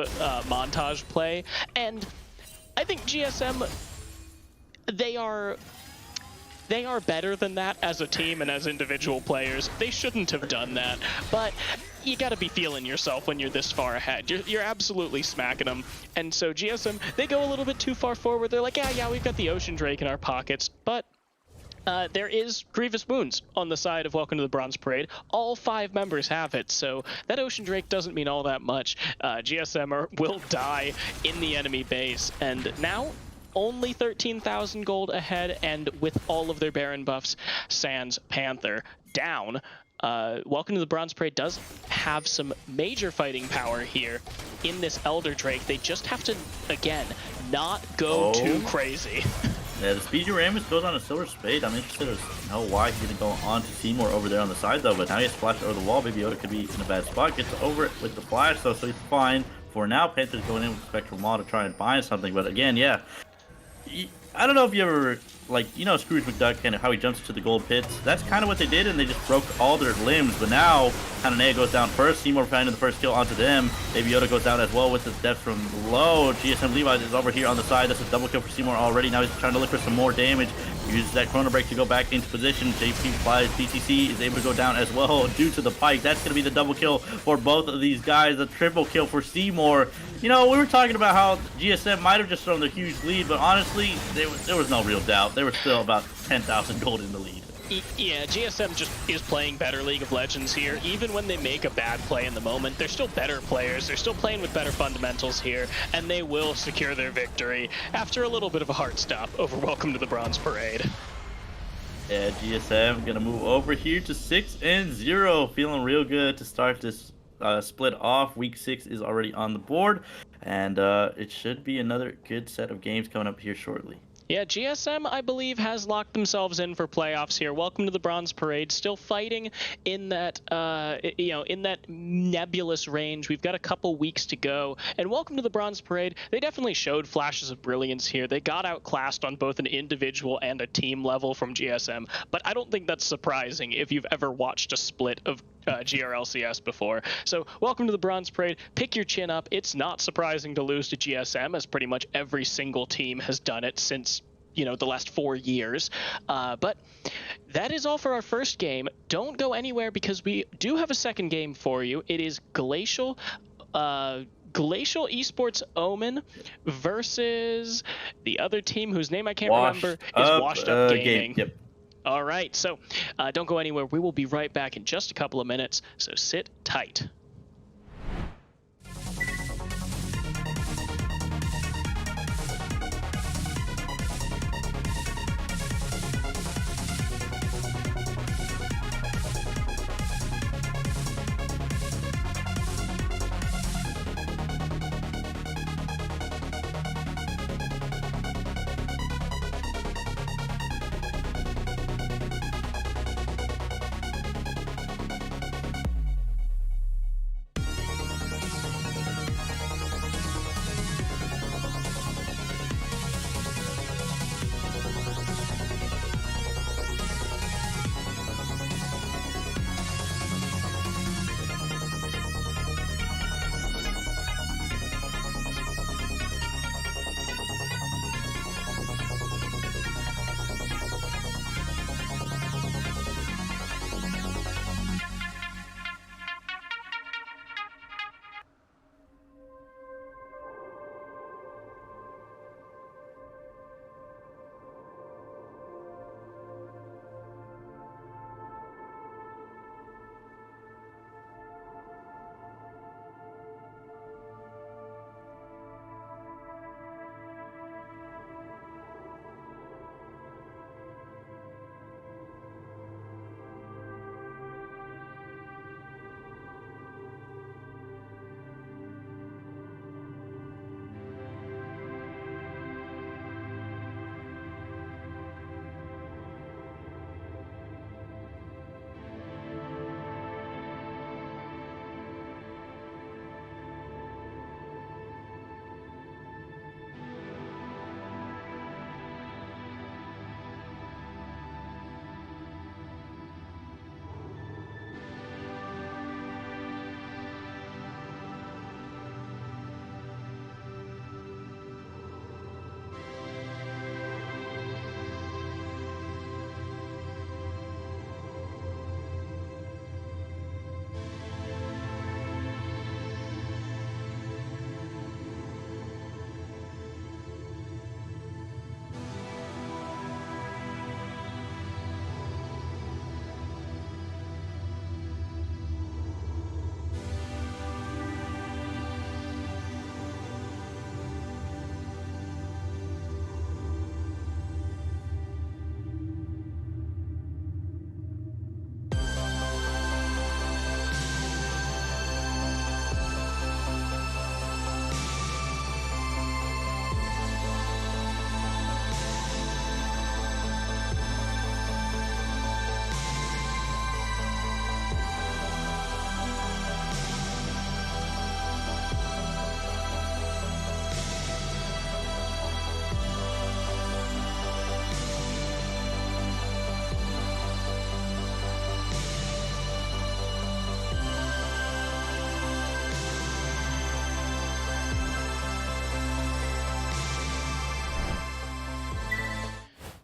Speaker 1: montage play. And I think GSM, they are better than that as a team and as individual players. They shouldn't have done that, but you gotta be feeling yourself when you're this far ahead. You're absolutely smacking them. And so GSM, they go a little bit too far forward. They're like, yeah, we've got the Ocean Drake in our pockets, but there is Grievous Wounds on the side of Welcome to the Bronze Parade. All 5 members have it, so that Ocean Drake doesn't mean all that much. GSM will die in the enemy base, and now only 13,000 gold ahead, and with all of their Baron buffs, sans Panther down. Welcome to the Bronze Parade does have some major fighting power here in this Elder Drake. They just have to, again, not go too crazy.
Speaker 2: Yeah, the Speedy Ramus goes on a Silver Spade. I'm interested to know why he's going to go on to Seymour over there on the side, though. But now he has Flash over the wall. Baby Yoda could be in a bad spot. Gets over it with the Flash, though, so he's fine. For now, Panther's going in with Spectral Maw to try and find something. But again, yeah, I don't know if you ever, like, you know, Scrooge McDuck and how he jumps into the gold pits. That's kind of what they did, and they just broke all their limbs. But now, Hananea goes down first. Seymour finding the first kill onto them. Baby Yoda goes down as well with the death from low. GSM Levi's is over here on the side. That's a double kill for Seymour already. Now he's trying to look for some more damage. Uses that Chrono Break to go back into position. JP flies. BTC is able to go down as well due to the Pike. That's going to be the double kill for both of these guys. The triple kill for Seymour. You know, we were talking about how GSM might have just thrown the huge lead, but honestly, there was no real doubt. They were still about 10,000 gold in the lead.
Speaker 1: Yeah, GSM just is playing better League of Legends here. Even when they make a bad play in the moment, they're still better players. They're still playing with better fundamentals here, and they will secure their victory after a little bit of a heart stop over Welcome to the Bronze Parade.
Speaker 2: Yeah, GSM gonna move over here to 6-0. Feeling real good to start this split off. Week 6 is already on the board, and it should be another good set of games coming up here shortly.
Speaker 1: Yeah, GSM, I believe, has locked themselves in for playoffs here. Welcome to the Bronze Parade. Still fighting in that, in that nebulous range. We've got a couple weeks to go. And Welcome to the Bronze Parade, they definitely showed flashes of brilliance here. They got outclassed on both an individual and a team level from GSM. But I don't think that's surprising if you've ever watched a split of GRLCS before. So welcome to the Bronze Parade. Pick your chin up. It's not surprising to lose to GSM, as pretty much every single team has done it since, the last 4 years. But that is all for our first game. Don't go anywhere, because we do have a second game for you. It is Glacial Esports Omen versus the other team whose name I can't remember. Is Washed Up Gaming.
Speaker 2: Yep.
Speaker 1: All right, so don't go anywhere. We will be right back in just a couple of minutes, so sit tight.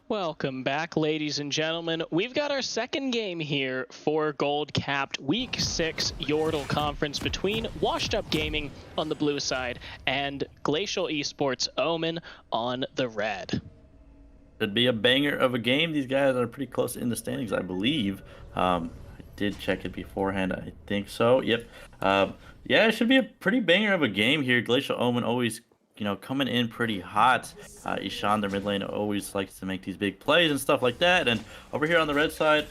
Speaker 1: Welcome back, ladies and gentlemen. We've got our second game here for gold-capped Week 6 Yordle Conference between Washed Up Gaming on the blue side and Glacial Esports Omen on the red.
Speaker 2: Should be a banger of a game. These guys are pretty close in the standings, I believe. I did check it beforehand. I think so. Yep. Yeah, it should be a pretty banger of a game here. Glacial Omen always, coming in pretty hot. Ishan, their mid lane, always likes to make these big plays and stuff like that. And over here on the red side,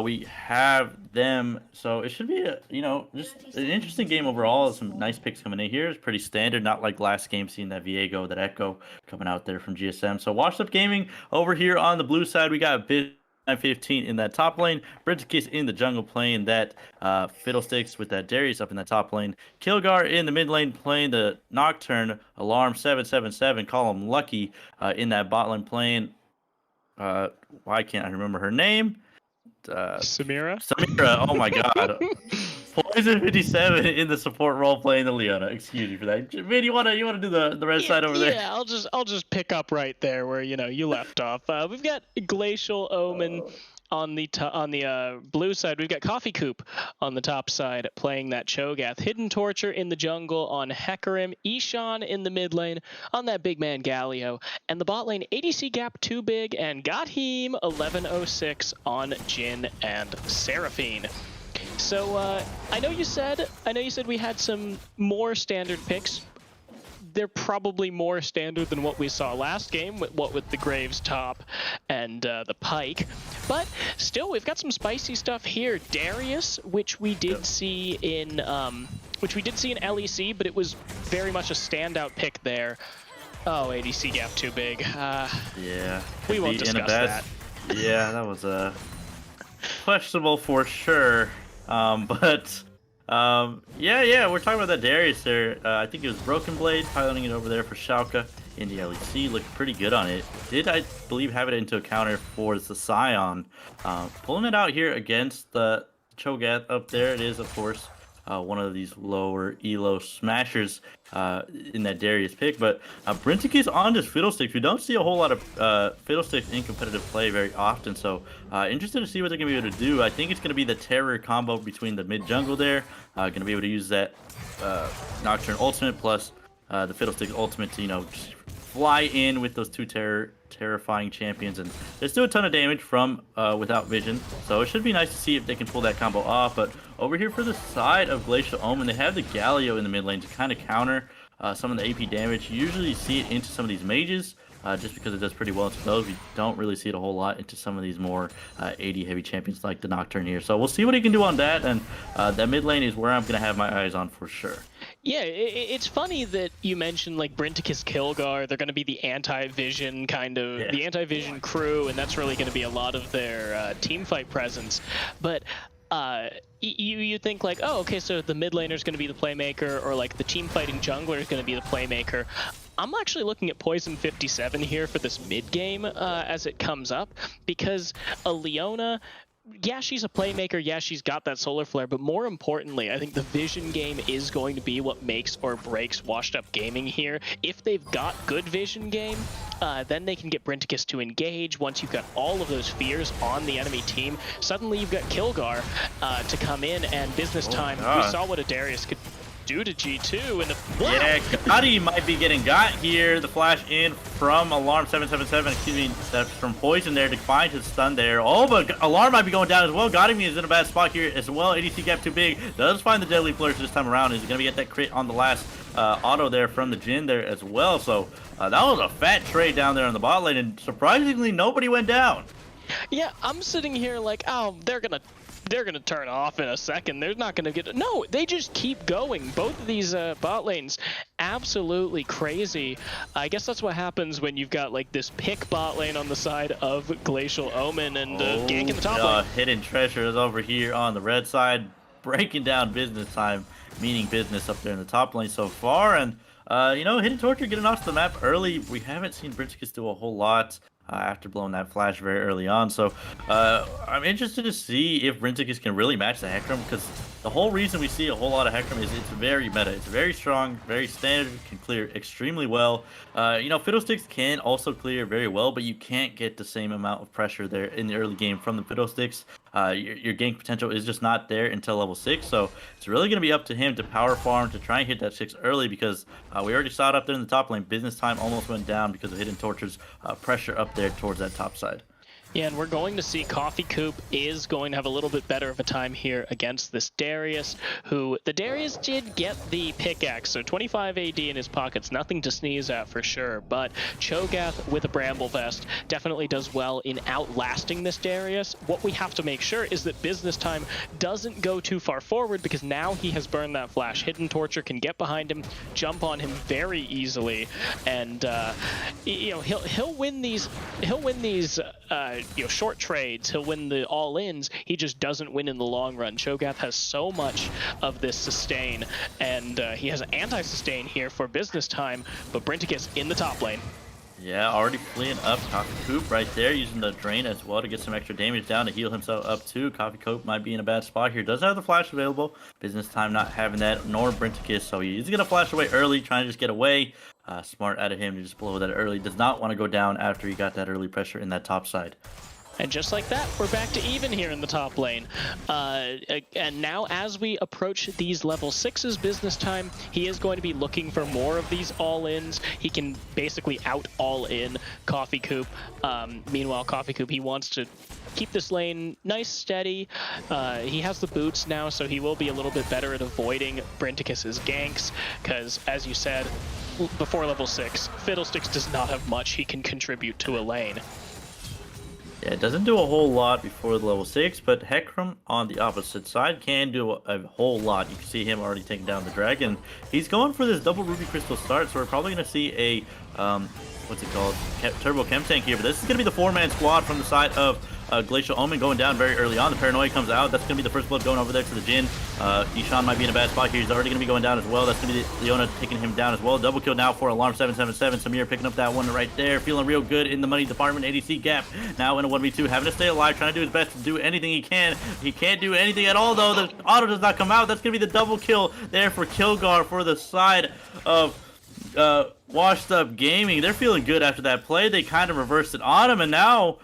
Speaker 2: we have them. So it should be just an interesting game overall. Some nice picks coming in here. It's pretty standard, not like last game seeing that Viego, that Echo coming out there from GSM. So Washed Up Gaming over here on the blue side, we got Bit 915 in that top lane, Bridgekiss in the jungle playing that Fiddlesticks with that Darius up in that top lane, Kilgar in the mid lane playing the Nocturne, Alarm 777, call him Lucky in that bot lane playing, why can't I remember her name?
Speaker 1: Samira?
Speaker 2: Samira, oh my god. Poison 57 in the support role playing the Leona. Excuse me for that. Vin, you wanna do the red side over there?
Speaker 1: Yeah, I'll just pick up right there where you left off. We've got Glacial Omen on the blue side. We've got Coffee Coop on the top side playing that Cho'Gath. Hidden Torture in the jungle on Hecarim. Ishan in the mid lane on that big man Galio. And the bot lane ADC gap too big and Gathim 1106 on Jhin and Seraphine. So I know you said we had some more standard picks. They're probably more standard than what we saw last game, with the Graves top and the Pike. But still, we've got some spicy stuff here. Darius, which we did see in LEC, but it was very much a standout pick there. Oh, ADC gap too big.
Speaker 2: Yeah.
Speaker 1: We won't discuss that.
Speaker 2: Yeah, that was questionable for sure. Yeah, we're talking about that Darius there. I think it was Broken Blade piloting it over there for Schalke in the LEC. Looked pretty good on it. Did, I believe, have it into a counter for the Scion. Pulling it out here against the Cho'Gath up there. It is, of course, one of these lower elo smashers in that Darius pick. But Brintic is on to Fiddlesticks. We don't see a whole lot of Fiddlesticks in competitive play very often. So interested to see what they're going to be able to do. I think it's going to be the terror combo between the mid jungle there. Going to be able to use that Nocturne ultimate plus the Fiddlesticks ultimate to, just fly in with those two terrifying champions, and there's still a ton of damage from without vision, so it should be nice to see if they can pull that combo off. But over here for the side of Glacial Omen, they have the Galio in the mid lane to kind of counter some of the AP damage. You usually see it into some of these mages just because it does pretty well into those. We don't really see it a whole lot into some of these more AD heavy champions like the Nocturne here, so we'll see what he can do on that. And that mid lane is where I'm gonna have my eyes on for sure.
Speaker 1: Yeah, it's funny that you mentioned like Brinticus Kilgar. They're going to be the anti-vision the anti-vision crew, and that's really going to be a lot of their team fight presence. But you think like, oh, okay, so the mid laner is going to be the playmaker, or like the team fighting jungler is going to be the playmaker. I'm actually looking at Poison 57 here for this mid game as it comes up, because a Leona, yeah, she's a playmaker. Yeah, she's got that solar flare. But more importantly, I think the vision game is going to be what makes or breaks Washed Up Gaming here. If they've got good vision game, then they can get Brinticus to engage. Once you've got all of those fears on the enemy team, suddenly you've got Kilgar to come in, and business time. We saw what a Darius could do to G2, and wow.
Speaker 2: Yeah, Gotti might be getting got here. The flash in from Alarm 777, excuse me, that's from Poison there to find his stun there. Oh, but Alarm might be going down as well. Gotti is in a bad spot here as well. ADC gap too big. Does find the Deadly Flourish this time around. Is going to get that crit on the last auto there from the Jhin there as well. So that was a fat trade down there on the bot lane, and surprisingly nobody went down.
Speaker 1: Yeah, I'm sitting here like, oh, they're gonna turn off in a second. They're not gonna get... No, they just keep going. Both of these bot lanes, absolutely crazy. I guess that's what happens when you've got like this pick bot lane on the side of Glacial Omen and gank in the top lane.
Speaker 2: Hidden Treasure is over here on the red side, breaking down business time, meaning business up there in the top lane so far. And Hidden Torture getting off the map early. We haven't seen Brinticus do a whole lot after blowing that flash very early on. So I'm interested to see if Brinticus can really match the Hecarim, because The whole reason we see a whole lot of Hecarim is it's very meta. It's very strong, very standard, can clear extremely well. You know, Fiddlesticks can also clear very well, but you can't get the same amount of pressure there in the early game from the Fiddlesticks. Your gank potential is just not there until level 6, so it's really going to be up to him to power farm to try and hit that 6 early because we already saw it up there in the top lane. Business time almost went down because of Hidden Torture's pressure up there towards that top side.
Speaker 1: Yeah, and we're going to see Coffee Coop is going to have a little bit better of a time here against this Darius, who the Darius did get the pickaxe, so 25 AD in his pockets, nothing to sneeze at for sure, but Cho'Gath with a Bramble Vest definitely does well in outlasting this Darius. What we have to make sure is that Business Time doesn't go too far forward because now he has burned that flash. Hidden Torture can get behind him, jump on him very easily, and you know, he'll win these you know, short trades, he'll win the all-ins, he just doesn't win in the long run. Cho'Gath has so much of this sustain, and he has an anti-sustain here for Business Time, but Brinticus in the top lane.
Speaker 2: Yeah, already fleeing up Coffee Coop right there, using the drain as well to get some extra damage down to heal himself up too. Coffee Coop might be in a bad spot here. Doesn't have the flash available. Business Time not having that, nor Brinticus, so he's going to flash away early, trying to just get away. Smart out of him to just blow that early. Does not want to go down after he got that early pressure in that top side.
Speaker 1: And just like that, we're back to even here in the top lane. And now as we approach these level 6s Business Time, he is going to be looking for more of these all-ins. He can basically out all-in Coffee Coop. Meanwhile, Coffee Coop, he wants to keep this lane nice, steady. He has the boots now, so he will be a little bit better at avoiding Brinticus's ganks, because as you said, before level 6, Fiddlesticks does not have much he can contribute to a lane.
Speaker 2: Yeah, it doesn't do a whole lot before the level 6, but Hecarim on the opposite side can do a whole lot. You can see him already taking down the dragon. He's going for this double Ruby Crystal start, so we're probably going to see a, what's it called, Turbo Chem Tank here, but this is going to be the 4-man squad from the side of Glacial Omen going down very early on. The Paranoia comes out. That's going to be the first blood going over there to the Jhin. Ishan might be in a bad spot here. He's already going to be going down as well. That's going to be Leona taking him down as well. Double kill now for Alarm 777. Samir picking up that one right there. Feeling real good in the money department. ADC gap now in a 1v2. Having to stay alive. Trying to do his best to do anything he can. He can't do anything at all though. The auto does not come out. That's going to be the double kill there for Kilgar for the side of Washed Up Gaming. They're feeling good after that play. They kind of reversed it on him, and now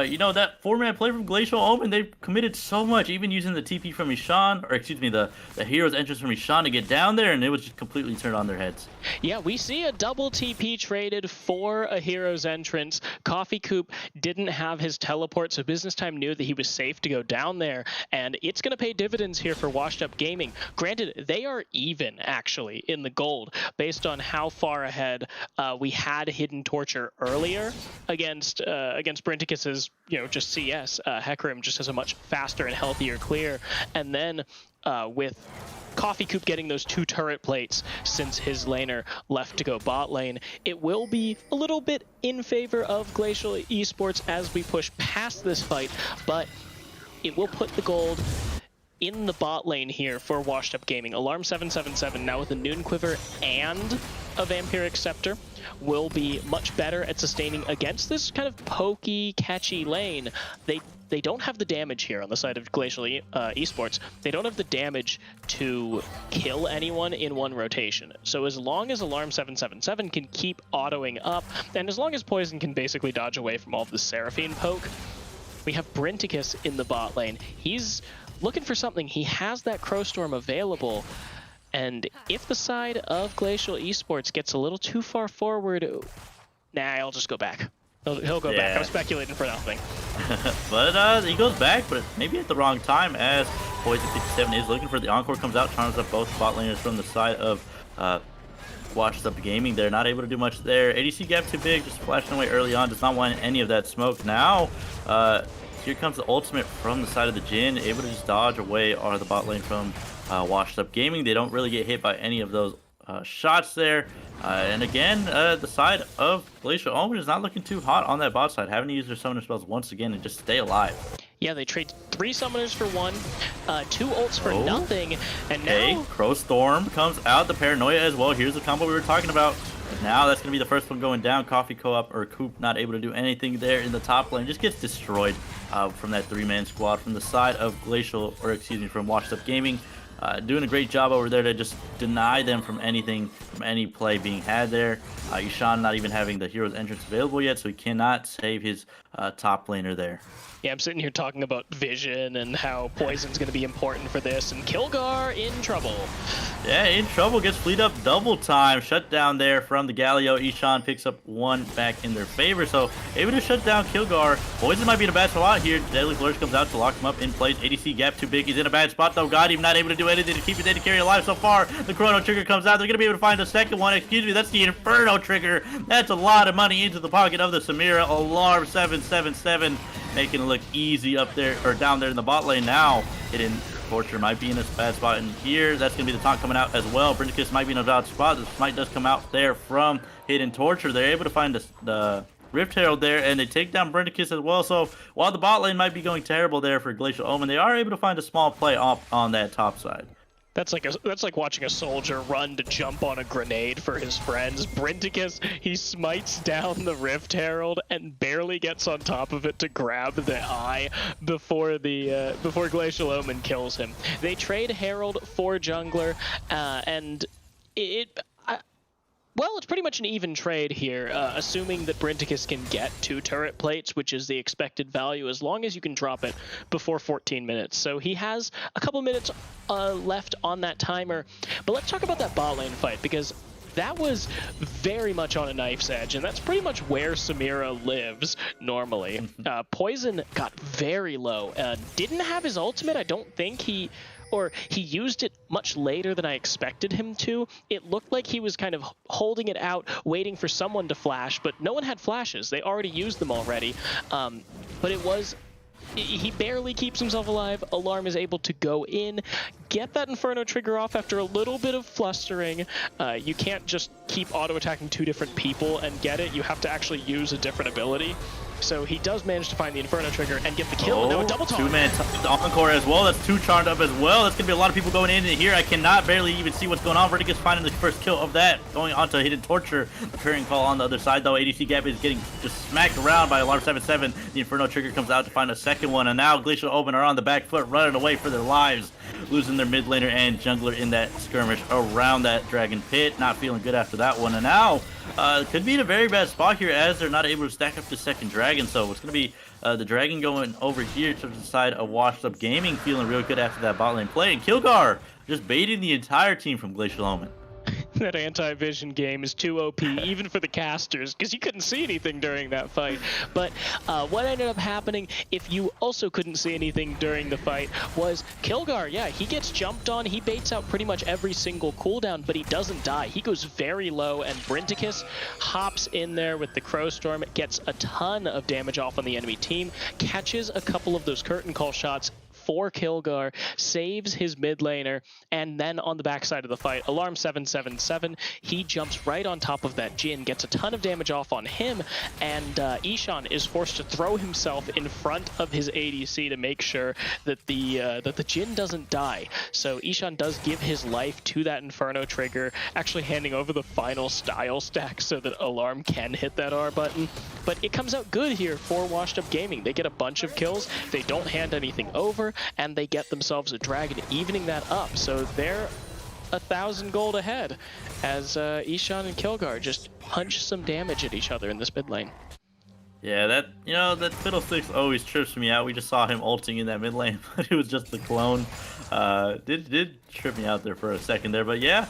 Speaker 2: you know, that 4-man play from Glacial Omen, they've committed so much, even using the TP from Ishan, or excuse me, the hero's entrance from Ishan to get down there, and it was just completely turned on their heads.
Speaker 1: Yeah, we see a double TP traded for a hero's entrance. Coffee Coop didn't have his teleport, so Business Time knew that he was safe to go down there, and it's going to pay dividends here for Washed Up Gaming. Granted, they are even, actually, in the gold, based on how far ahead we had Hidden Torture earlier against Brinticus's, you know, just CS. Hecarim just has a much faster and healthier clear, and then with Coffee Coop getting those 2 turret plates since his laner left to go bot lane, it will be a little bit in favor of Glacial Esports as we push past this fight, but it will put the gold in the bot lane here for Washed Up Gaming. Alarm 777 now with a Noon Quiver and a Vampiric Scepter will be much better at sustaining against this kind of pokey, catchy lane. They don't have the damage here on the side of Glacial Esports. They don't have the damage to kill anyone in one rotation. So as long as Alarm 777 can keep autoing up, and as long as Poison can basically dodge away from all of the Seraphine poke, we have Brinticus in the bot lane. He's looking for something. He has that Crowstorm available, and if the side of Glacial Esports gets a little too far forward, nah, I'll just go back. He'll go back. I'm speculating for nothing.
Speaker 2: But he goes back, but maybe at the wrong time, as Poison 57 is looking for the Encore, comes out, charms up both bot laners from the side of Washed Up Gaming. They're not able to do much there. ADC gap too big, just flashing away early on, does not want any of that smoke. Now, here comes the ultimate from the side of the Jhin, able to just dodge away are the bot lane from Washed Up Gaming. They don't really get hit by any of those shots there. And again, the side of Glacial Omen is not looking too hot on that bot side, having to use their summoner spells once again and just stay alive.
Speaker 1: Yeah, they trade 3 summoners for 1, 2 ults for nothing, and now...
Speaker 2: Crow Storm comes out, the Paranoia as well. Here's the combo we were talking about. And now that's going to be the first one going down. Coffee Co-op or Coop not able to do anything there in the top lane. Just gets destroyed from that 3-man squad from the side of Glacial, or excuse me, from Washed Up Gaming. doing a great job over there to just deny them from anything, from any play being had there. Ishan not even having the hero's entrance available yet, so he cannot save his top laner there.
Speaker 1: Yeah, I'm sitting here talking about vision and how poison's going to be important for this, and Kilgar in trouble.
Speaker 2: Yeah, in trouble, gets fleet up double time. Shut down there from the Galio. Ishan picks up one back in their favor, so able to shut down Kilgar. Poison might be in a bad spot here. Deadly Flourish comes out to lock him up in place. ADC gap too big. He's in a bad spot though. God, even not able to do anything to keep his AD carry alive so far. The Chrono Trigger comes out. They're going to be able to find a second one. Excuse me, that's the Inferno Trigger. That's a lot of money into the pocket of the Samira. Alarm 777. Making it look easy up there, or down there in the bot lane now. Hidden Torture might be in a bad spot in here. That's going to be the taunt coming out as well. Brindicus might be in a bad spot. The smite does come out there from Hidden Torture. They're able to find the Rift Herald there, and they take down Brindicus as well. So while the bot lane might be going terrible there for Glacial Omen, they are able to find a small play off on that top side.
Speaker 1: That's like watching a soldier run to jump on a grenade for his friends. Brinticus, he smites down the Rift Herald and barely gets on top of it to grab the eye before Glacial Omen kills him. They trade Herald for jungler, and well, it's pretty much an even trade here, assuming that Brinticus can get 2 turret plates, which is the expected value, as long as you can drop it before 14 minutes. So he has a couple minutes left on that timer. But let's talk about that bot lane fight, because that was very much on a knife's edge, and that's pretty much where Samira lives normally. Poison got very low. Didn't have his ultimate, I don't think. He used it much later than I expected him to. It looked like he was kind of holding it out, waiting for someone to flash, but no one had flashes. They already used them already. But he barely keeps himself alive. Alarm is able to go in, get that Inferno Trigger off after a little bit of flustering. You can't just keep auto-attacking 2 different people and get it. You have to actually use a different ability. So he does manage to find the Inferno Trigger and get the kill. Now a double taunt.
Speaker 2: 2-man encore as well. That's 2 charmed up as well. That's going to be a lot of people going in here. I cannot barely even see what's going on. Vertigus finding the first kill of that. Going on to Hidden Torture. The current call on the other side though. ADC Gap is getting just smacked around by Alarm 77. The Inferno Trigger comes out to find a second one. And now Glacial Omen are on the back foot, running away for their lives. Losing their mid laner and jungler in that skirmish around that Dragon Pit. Not feeling good after that one. And now could be in a very bad spot here as they're not able to stack up the second dragon. So it's going to be the dragon going over here to the side of Washed Up Gaming, feeling real good after that bot lane play. And Kilgar just baiting the entire team from Glacial Omen.
Speaker 1: That anti-vision game is too OP, even for the casters, because you couldn't see anything during that fight. But what ended up happening, if you also couldn't see anything during the fight, was Kilgar, yeah, he gets jumped on, he baits out pretty much every single cooldown, but he doesn't die. He goes very low, and Brinticus hops in there with the Crow Storm, gets a ton of damage off on the enemy team, catches a couple of those curtain call shots for Kilgar, saves his mid laner, and then on the backside of the fight, Alarm 777, he jumps right on top of that Jhin, gets a ton of damage off on him, and Ishan is forced to throw himself in front of his ADC to make sure that the Jhin doesn't die. So Ishan does give his life to that Inferno Trigger, actually handing over the final style stack so that Alarm can hit that R button. But it comes out good here for Washed Up Gaming. They get a bunch of kills, they don't hand anything over, and they get themselves a dragon, evening that up. So they're 1,000 gold ahead as Ishan and Kilgar just punch some damage at each other in this mid lane.
Speaker 2: Yeah, that Fiddlesticks always trips me out. We just saw him ulting in that mid lane, but it was just a clone. Did trip me out there for a second there, but yeah,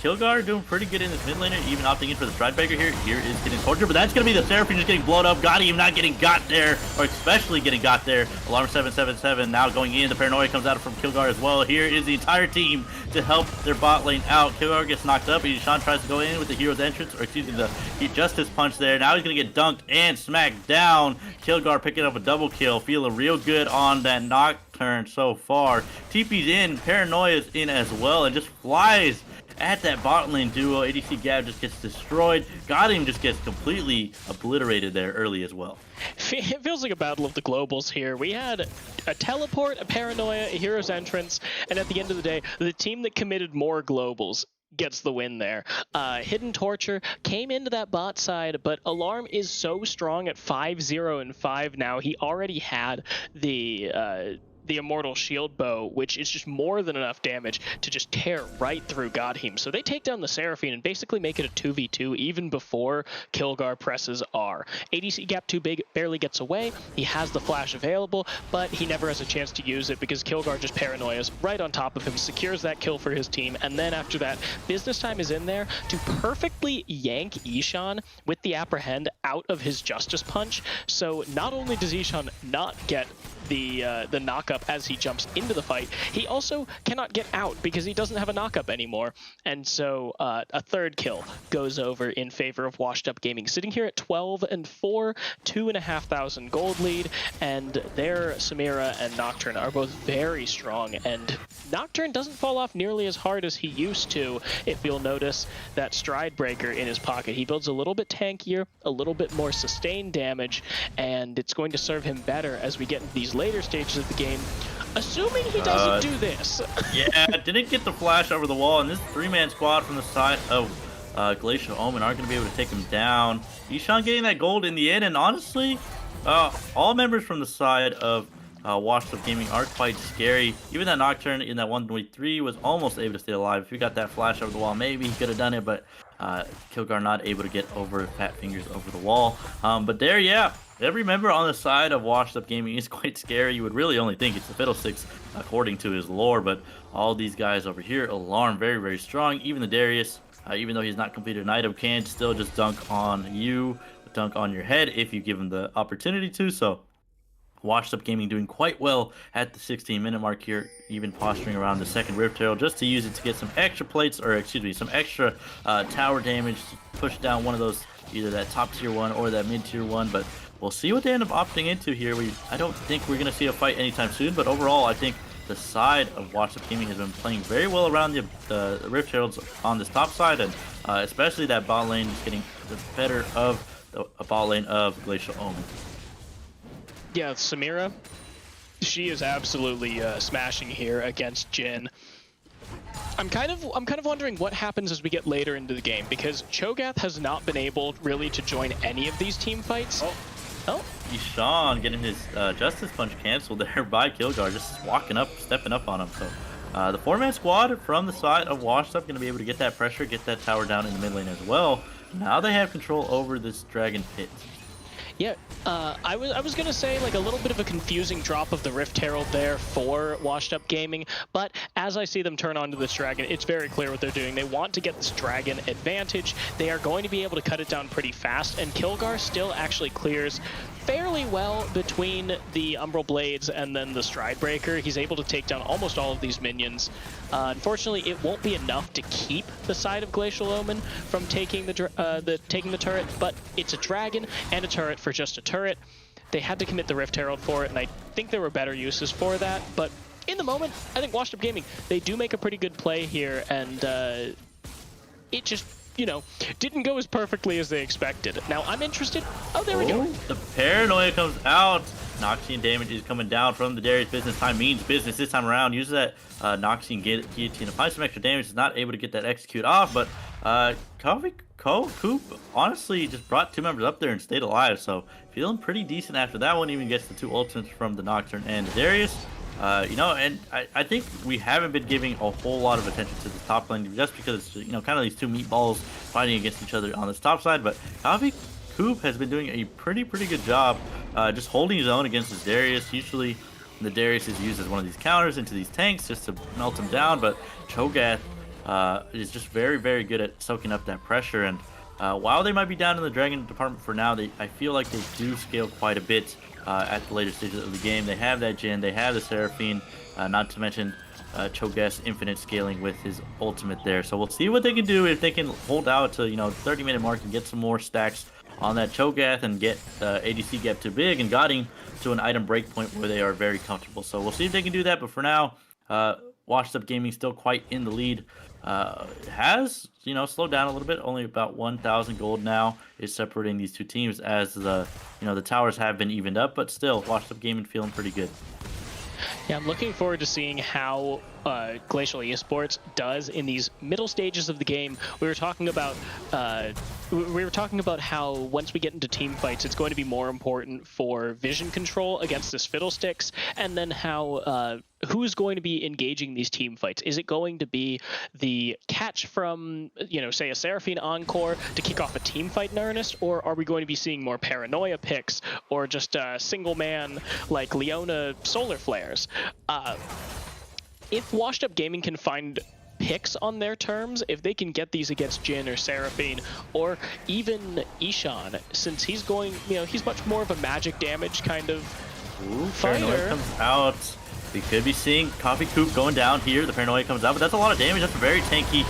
Speaker 2: Kilgar doing pretty good in this mid laner, even opting in for the Stridebreaker here. Here is getting tortured, but that's going to be the Seraphine just getting blown up. Got him not getting got there, or especially getting got there. Alarm 777 now going in. The Paranoia comes out from Kilgar as well. Here is the entire team to help their bot lane out. Kilgar gets knocked up. Ishan tries to go in with the hero's entrance, or excuse me, the Justice Punch there. Now he's going to get dunked and smacked down. Kilgar picking up a double kill, feeling real good on that Nocturne so far. TP's in, Paranoia's in as well, and just flies at that bot lane duo. ADC Gab just gets destroyed. Got him just gets completely obliterated there early as well.
Speaker 1: It feels like a battle of the globals here. We had a teleport, a Paranoia, a hero's entrance, and at the end of the day, the team that committed more globals gets the win there. Hidden Torture came into that bot side, but Alarm is so strong at 5-0 and 5 now. He already had the the Immortal Shield Bow, which is just more than enough damage to just tear right through Godheim. So they take down the Seraphine and basically make it a 2v2 even before Kilgar presses R. ADC gap too big, barely gets away. He has the flash available, but he never has a chance to use it because Kilgar just paranoias right on top of him, secures that kill for his team, and then after that, Business Time is in there to perfectly yank Ishan with the Apprehend out of his Justice Punch. So not only does Ishan not get the knock-up as he jumps into the fight, he also cannot get out because he doesn't have a knock-up anymore. And so a third kill goes over in favor of Washed Up Gaming, sitting here at 12-4, 2,500 gold lead, and their Samira and Nocturne are both very strong, and Nocturne doesn't fall off nearly as hard as he used to. If you'll notice that Stride Breaker in his pocket, he builds a little bit tankier, a little bit more sustained damage, and it's going to serve him better as we get into these later stages of the game, assuming he doesn't do this.
Speaker 2: Yeah, didn't get the flash over the wall, and this three-man squad from the side of Glacial Omen aren't going to be able to take him down. Ishan getting that gold in the end, and honestly, all members from the side of Washed Up Gaming are quite scary. Even that Nocturne in that 1v3 was almost able to stay alive. If he got that flash over the wall, maybe he could have done it, but Kilgar not able to get over Fat Fingers over the wall. But there, yeah, every member on the side of Washed Up Gaming is quite scary. You would really only think it's the Fiddlesticks according to his lore, but all these guys over here, Alarm, very, very strong. Even the Darius, even though he's not completed an item, can still just dunk on you, dunk on your head if you give him the opportunity to. So Washed Up Gaming doing quite well at the 16-minute mark here, even posturing around the second Rift Herald just to use it to get some extra plates, or excuse me, some extra tower damage to push down one of those, either that top tier one or that mid tier one. But we'll see what they end up opting into here. I don't think we're going to see a fight anytime soon, but overall I think the side of Washed Up Gaming has been playing very well around the Rift Heralds on this top side, and especially that bot lane is getting the better of the bot lane of Glacial Omen.
Speaker 1: Yeah, Samira, she is absolutely smashing here against Jhin. I'm kind of wondering what happens as we get later into the game, because Cho'Gath has not been able really to join any of these team fights. Oh.
Speaker 2: Ishan getting his Justice Punch canceled there by Kilgar, just walking up, stepping up on him. So the four-man squad from the side of Washed Up going to be able to get that pressure, get that tower down in the mid lane as well. Now they have control over this Dragon Pit.
Speaker 1: Yeah, I was gonna say like a little bit of a confusing drop of the Rift Herald there for Washed Up Gaming, but as I see them turn onto this dragon, it's very clear what they're doing. They want to get this dragon advantage. They are going to be able to cut it down pretty fast, and Kilgar still actually clears fairly well between the Umbral Blades and then the Stride Breaker. He's able to take down almost all of these minions. Unfortunately, it won't be enough to keep the side of Glacial Omen from taking the turret, but it's a dragon and a turret for just a turret. They had to commit the Rift Herald for it, and I think there were better uses for that, but in the moment, I think Washed Up Gaming, they do make a pretty good play here, and it just, you know, didn't go as perfectly as they expected. Now, I'm interested. Oh, there we go.
Speaker 2: The paranoia comes out. Noxian damage is coming down from the Darius. Business Time means business this time around. Uses that Noxian guillotine to find some extra damage. Is not able to get that execute off, but Coop honestly just brought two members up there and stayed alive. So feeling pretty decent after that one. Even gets the two ultimates from the Nocturne and the Darius. You know, and I think we haven't been giving a whole lot of attention to the top lane just because, you know, kind of these two meatballs fighting against each other on this top side. But Coop has been doing a pretty good job just holding his own against his Darius. Usually the Darius is used as one of these counters into these tanks just to melt him down, but Cho'Gath is just very good at soaking up that pressure. And while they might be down in the Dragon department for now, I feel like they do scale quite a bit at the later stages of the game. They have that Jhin, they have the Seraphine, not to mention Cho'Gath's infinite scaling with his ultimate there. So we'll see what they can do if they can hold out to, you know, 30-minute mark and get some more stacks on that Cho'Gath and get ADC gap too big and got him to an item breakpoint where they are very comfortable. So we'll see if they can do that, but for now, Washed Up Gaming still quite in the lead. Has, you know, slowed down a little bit. Only about 1,000 gold now is separating these two teams as the, you know, the towers have been evened up, but still Washed Up Gaming feeling pretty good.
Speaker 1: Yeah, I'm looking forward to seeing how Glacial Esports does in these middle stages of the game. We were talking about we were talking about how once we get into team fights, it's going to be more important for vision control against this Fiddlesticks, and then how who's going to be engaging these team fights. Is it going to be the catch from, say a Seraphine Encore to kick off a team fight in earnest, or are we going to be seeing more paranoia picks, or just a single man like Leona solar flares? If Washed Up Gaming can find picks on their terms, if they can get these against Jin or Seraphine or even Ishan, since he's going, he's much more of a magic damage kind of fighter.
Speaker 2: Paranoia comes out. We could be seeing Coffee Coop going down here. The Paranoia comes out, but that's a lot of damage. That's a very tanky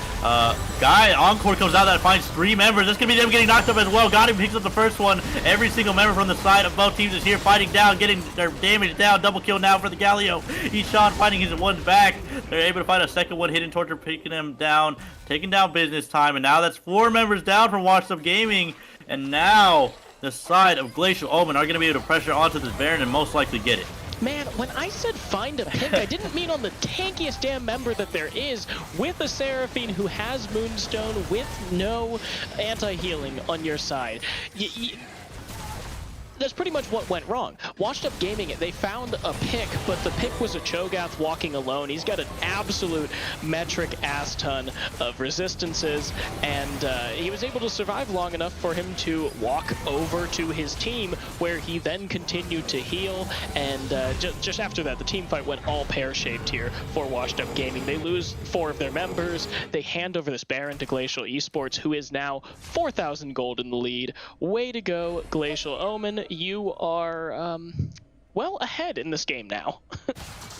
Speaker 2: guy. Encore comes out that finds 3 members. That's going to be them getting knocked up as well. Got him, picks up the first one. Every single member from the side of both teams is here fighting down, getting their damage down. Double kill now for the Galio. Ishan finding his one back. They're able to find a second one. Hidden Torture picking him down, taking down Business Time. And now that's 4 members down from Washed Up Gaming. And now the side of Glacial Omen are going to be able to pressure onto this Baron and most likely get it.
Speaker 1: Man, when I said find a pick, I didn't mean on the tankiest damn member that there is, with a Seraphine who has Moonstone, with no anti-healing on your side. That's pretty much what went wrong. Washed Up Gaming, they found a pick, but the pick was a Cho'Gath walking alone. He's got an absolute metric ass ton of resistances, and he was able to survive long enough for him to walk over to his team, where he then continued to heal, and just after that, the team fight went all pear-shaped here for Washed Up Gaming. They lose 4 of their members. They hand over this Baron to Glacial Esports, who is now 4,000 gold in the lead. Way to go, Glacial Omen. You are, well ahead in this game now.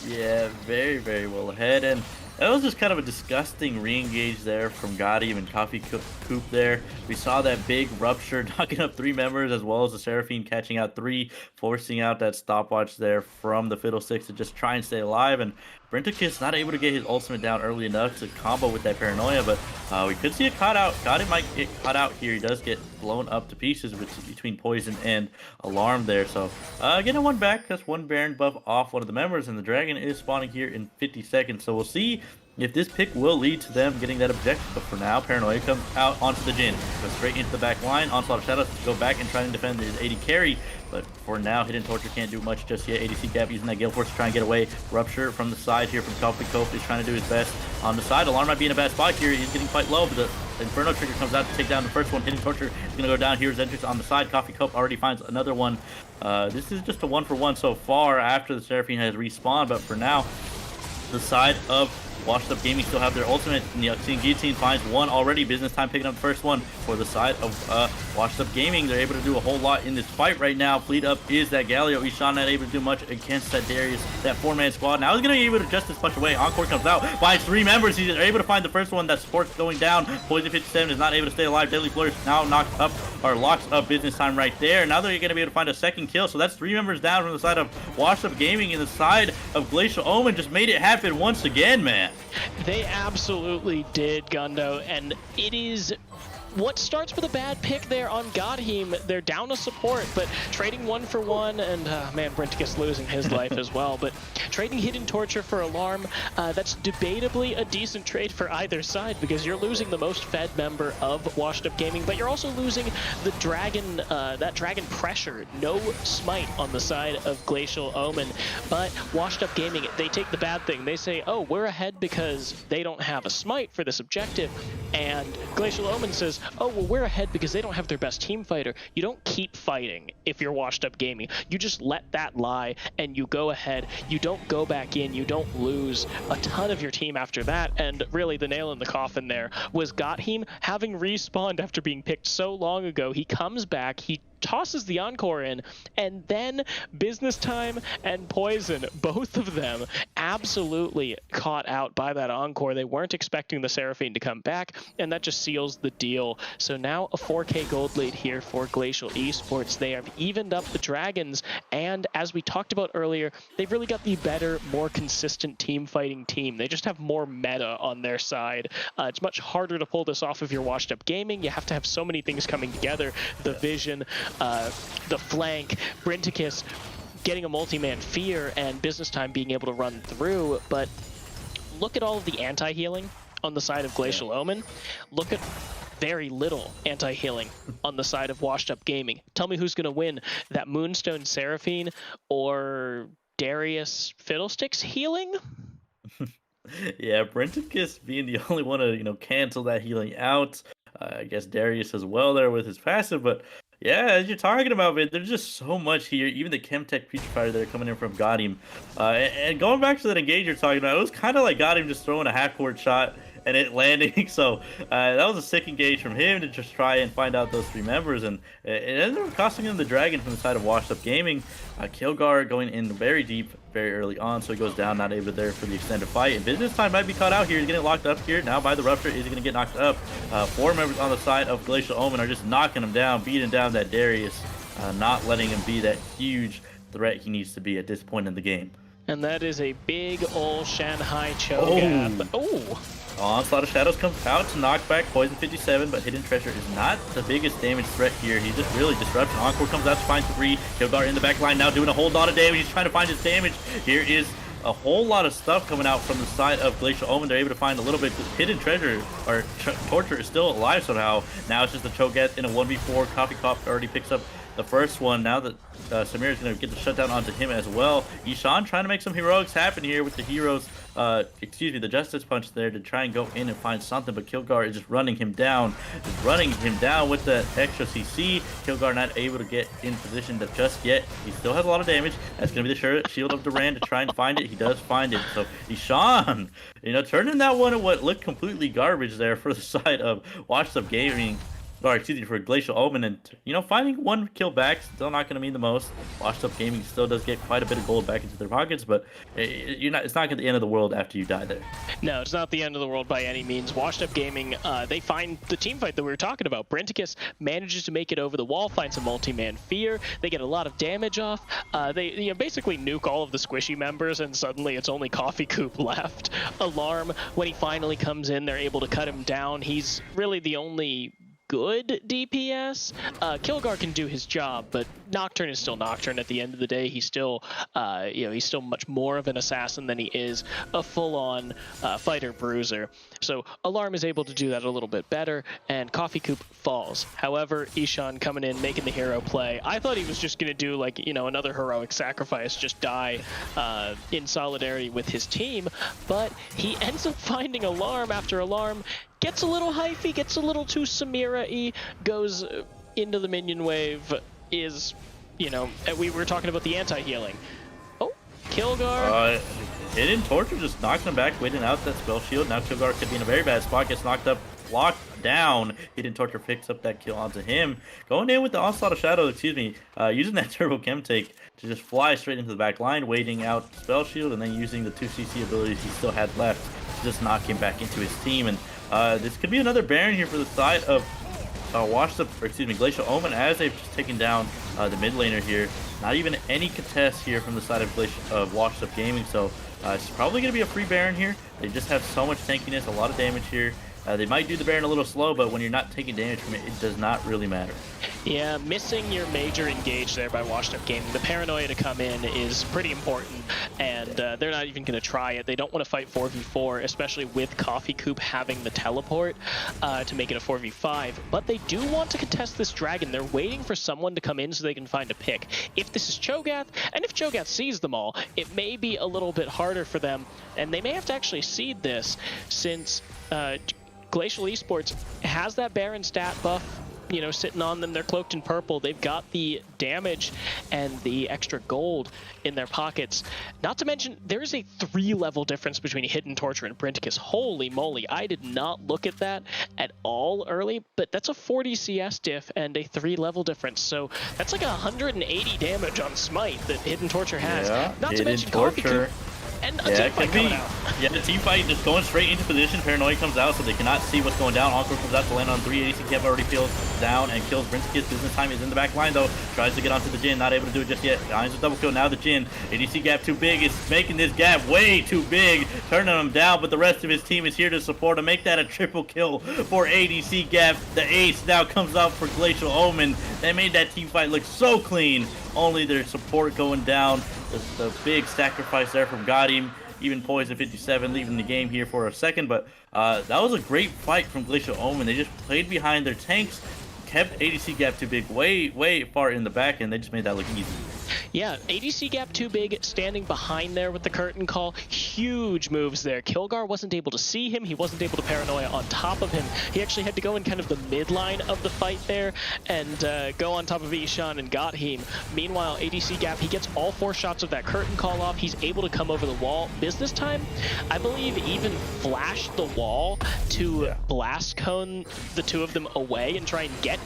Speaker 2: Yeah, very, very well ahead. And that was just kind of a disgusting re-engage there from Gotti and Coffee Coop there. We saw that big rupture knocking up 3 members, as well as the Seraphine catching out 3, forcing out that stopwatch there from the Fiddlesticks to just try and stay alive. And Brenticus not able to get his ultimate down early enough to combo with that Paranoia, but we could see it caught out. Gotti might get caught out here. He does get blown up to pieces between Poison and Alarm there. So getting one back, that's 1 Baron buff off one of the members, and the Dragon is spawning here in 50 seconds. So we'll see if this pick will lead to them getting that objective. But for now, Paranoia comes out onto the Jin. Goes straight into the back line. Onslaught of Shadows to go back and try and defend his 80 carry. But for now, Hidden Torture can't do much just yet. ADC Gap using that Gale Force to try and get away. Rupture from the side here from Coffee Cope is trying to do his best on the side. Alarm might be in a bad spot here. He's getting quite low, but the Inferno Trigger comes out to take down the first one. Hidden Torture is going to go down. Here's entrance on the side. Coffee Cope already finds another one. This is just a 1-for-1 so far after the Seraphine has respawned, but for now, the side of Washed Up Gaming still have their ultimate, and the Uxine Guillotine finds 1 already. Business Time picking up the first one for the side of Washed Up Gaming. They're able to do a whole lot in this fight right now. Fleet up is that Galio. Ishan not able to do much against that Darius, that 4-man squad. Now he's going to be able to just this punch away. Encore comes out, finds 3 members. He's able to find the first one. That support's going down. Poison 57 is not able to stay alive. Deadly Flourish now knocked up, or locks up Business Time right there. Now they're going to be able to find a second kill. So that's 3 members down from the side of Washed Up Gaming, and the side of Glacial Omen just made it happen once again, man.
Speaker 1: They absolutely did, Gundo, and it is what starts with a bad pick there on Godheem. They're down a support, but trading 1 for 1, and man, Brenticus losing his life as well. But trading Hidden Torture for Alarm, that's debatably a decent trade for either side, because you're losing the most fed member of Washed Up Gaming, but you're also losing the Dragon, that Dragon pressure. No smite on the side of Glacial Omen, but Washed Up Gaming, they take the bad thing. They say, oh, we're ahead because they don't have a smite for this objective, and Glacial Omen says, oh, well, we're ahead because they don't have their best team fighter. You don't keep fighting if you're Washed Up Gaming. You just let that lie and you go ahead. You don't go back in. You don't lose a ton of your team after that. And really, the nail in the coffin there was Godheem having respawned after being picked so long ago. He comes back. He tosses the Encore in, and then Business Time and Poison, both of them absolutely caught out by that Encore. They weren't expecting the Seraphine to come back, and that just seals the deal. So now a 4K gold lead here for Glacial Esports. They have evened up the Dragons, and as we talked about earlier, they've really got the better, more consistent team fighting team. They just have more meta on their side. It's much harder to pull this off if you're Washed Up Gaming. You have to have so many things coming together. The vision, the flank, Brenticus getting a multi-man fear, and Business Time being able to run through. But look at all of the anti-healing on the side of Glacial Omen. Look at very little anti-healing on the side of Washed Up Gaming. Tell me who's going to win, that Moonstone Seraphine or Darius Fiddlesticks healing?
Speaker 2: Yeah, Brenticus being the only one to, cancel that healing out. I guess Darius as well there with his passive, but yeah, as you're talking about, man, there's just so much here. Even the Chemtech Putrefier that are coming in from Godim. And going back to that engage you're talking about, it was kind of like Godim just throwing a half-court shot and it landing. So that was a sick engage from him to just try and find out those 3 members. And it ended up costing him the dragon from the side of Washed Up Gaming. Kilgar going in very deep, very early on, so he goes down, not able to there for the extended fight. And Business Time might be caught out here. He's getting locked up here now by the Rupture. Is he going to get knocked up? 4 members on the side of Glacial Omen are just knocking him down, beating down that Darius, not letting him be that huge threat he needs to be at this point in the game.
Speaker 1: And that is a big ol' Shanghai Cho'Gath. Oh!
Speaker 2: Onslaught of Shadows comes out to knock back Poison 57, but Hidden Treasure is not the biggest damage threat here. He's just really disruption. Encore comes out to find 3. Kilgar in the back line now doing a whole lot of damage. He's trying to find his damage. Here is a whole lot of stuff coming out from the side of Glacial Omen. They're able to find a little bit. Hidden Treasure, or Torture, is still alive somehow. Now it's just a Cho'Gath in a 1v4. Coffee Cop already picks up the first one. Now that Samir is going to get the shutdown onto him as well. Ishan trying to make some heroics happen here with the heroes. The Justice Punch there to try and go in and find something, but Kilgar is just running him down. With the extra CC. Kilgar not able to get in position just yet. He still has a lot of damage. That's going to be the Shield of Duran to try and find it. He does find it. So Ishan, turning that one at what looked completely garbage there for the side of Washed Up Gaming. For Glacial Omen, and finding 1 kill back still not going to mean the most. Washed Up Gaming still does get quite a bit of gold back into their pockets, but it's not the end of the world after you die there.
Speaker 1: No, it's not the end of the world by any means. Washed Up Gaming, they find the team fight that we were talking about. Brenticus manages to make it over the wall, finds a multi-man fear. They get a lot of damage off. They basically nuke all of the squishy members, and suddenly it's only Coffee Coop left. Alarm, when he finally comes in, they're able to cut him down. He's really the only good DPS. Kilgar can do his job, but Nocturne is still Nocturne at the end of the day. He's still, he's still much more of an assassin than he is a full-on fighter bruiser. So Alarm is able to do that a little bit better, and Coffee Coop falls. However, Ishan coming in, making the hero play. I thought he was just going to do, like, another heroic sacrifice, just die in solidarity with his team, but he ends up finding Alarm after Alarm gets a little hyphy, gets a little too Samira-y, goes into the minion wave, is, we were talking about the anti-healing. Oh, Kilgar.
Speaker 2: Hidden Torture just knocked him back, waiting out that spell shield. Now Kilgar could be in a very bad spot, gets knocked up, locked down. Hidden Torture picks up that kill onto him. Going in with the Onslaught of Shadow, using that Turbo Chem take to just fly straight into the back line, waiting out spell shield, and then using the 2 CC abilities he still had left to just knock him back into his team. And this could be another Baron here for the side of Glacial Omen, as they've just taken down the mid laner here. Not even any contest here from the side of Washed Up Gaming, so it's probably going to be a free Baron here. They just have so much tankiness, a lot of damage here. They might do the Baron a little slow, but when you're not taking damage from it, it does not really matter.
Speaker 1: Yeah, missing your major engage there by Washed Up Gaming. The paranoia to come in is pretty important, and they're not even going to try it. They don't want to fight 4v4, especially with Coffee Coop having the teleport to make it a 4v5, but they do want to contest this dragon. They're waiting for someone to come in so they can find a pick. If this is Cho'Gath, and if Cho'Gath sees them all, it may be a little bit harder for them, and they may have to actually seed this, since Glacial Esports has that Baron stat buff, sitting on them. They're cloaked in purple. They've got the damage and the extra gold in their pockets. Not to mention, there is a 3-level difference between Hidden Torture and Brenticus. Holy moly, I did not look at that at all early, but that's a 40 CS diff and a 3-level difference. So that's like 180 damage on Smite that Hidden Torture has.
Speaker 2: Yeah,
Speaker 1: not to mention Coffee Coop. And a team fight coming out.
Speaker 2: Yeah, the team fight just going straight into position. Paranoia comes out, so they cannot see what's going down. Encore comes out to land on 3. ADC Kev already feels down and kills Brinskis. Business Time is in the back line, though. Tries to get onto the Jhin, not able to do it just yet. Finds a double kill. Now the Jhin. ADC gap too big. It's making this gap way too big, turning him down, but the rest of his team is here to support him. Make that a triple kill for ADC gap. The ace now comes out for Glacial Omen. They made that team fight look so clean. Only their support going down. The big sacrifice there from Godim. even Poison 57 leaving the game here for a second. But that was a great fight from Glacial Omen. They just played behind their tanks, kept ADC gap too big way far in the back, and they just made that look easy.
Speaker 1: Yeah, ADC gap too big, standing behind there with the curtain call. Huge moves there. Kilgar wasn't able to see him. He wasn't able to paranoia on top of him. He actually had to go in kind of the midline of the fight there and go on top of Ishan and got him. Meanwhile, ADC gap, he gets all 4 shots of that curtain call off. He's able to come over the wall. Business time, I believe, even flashed the wall to blast cone the 2 of them away and try and get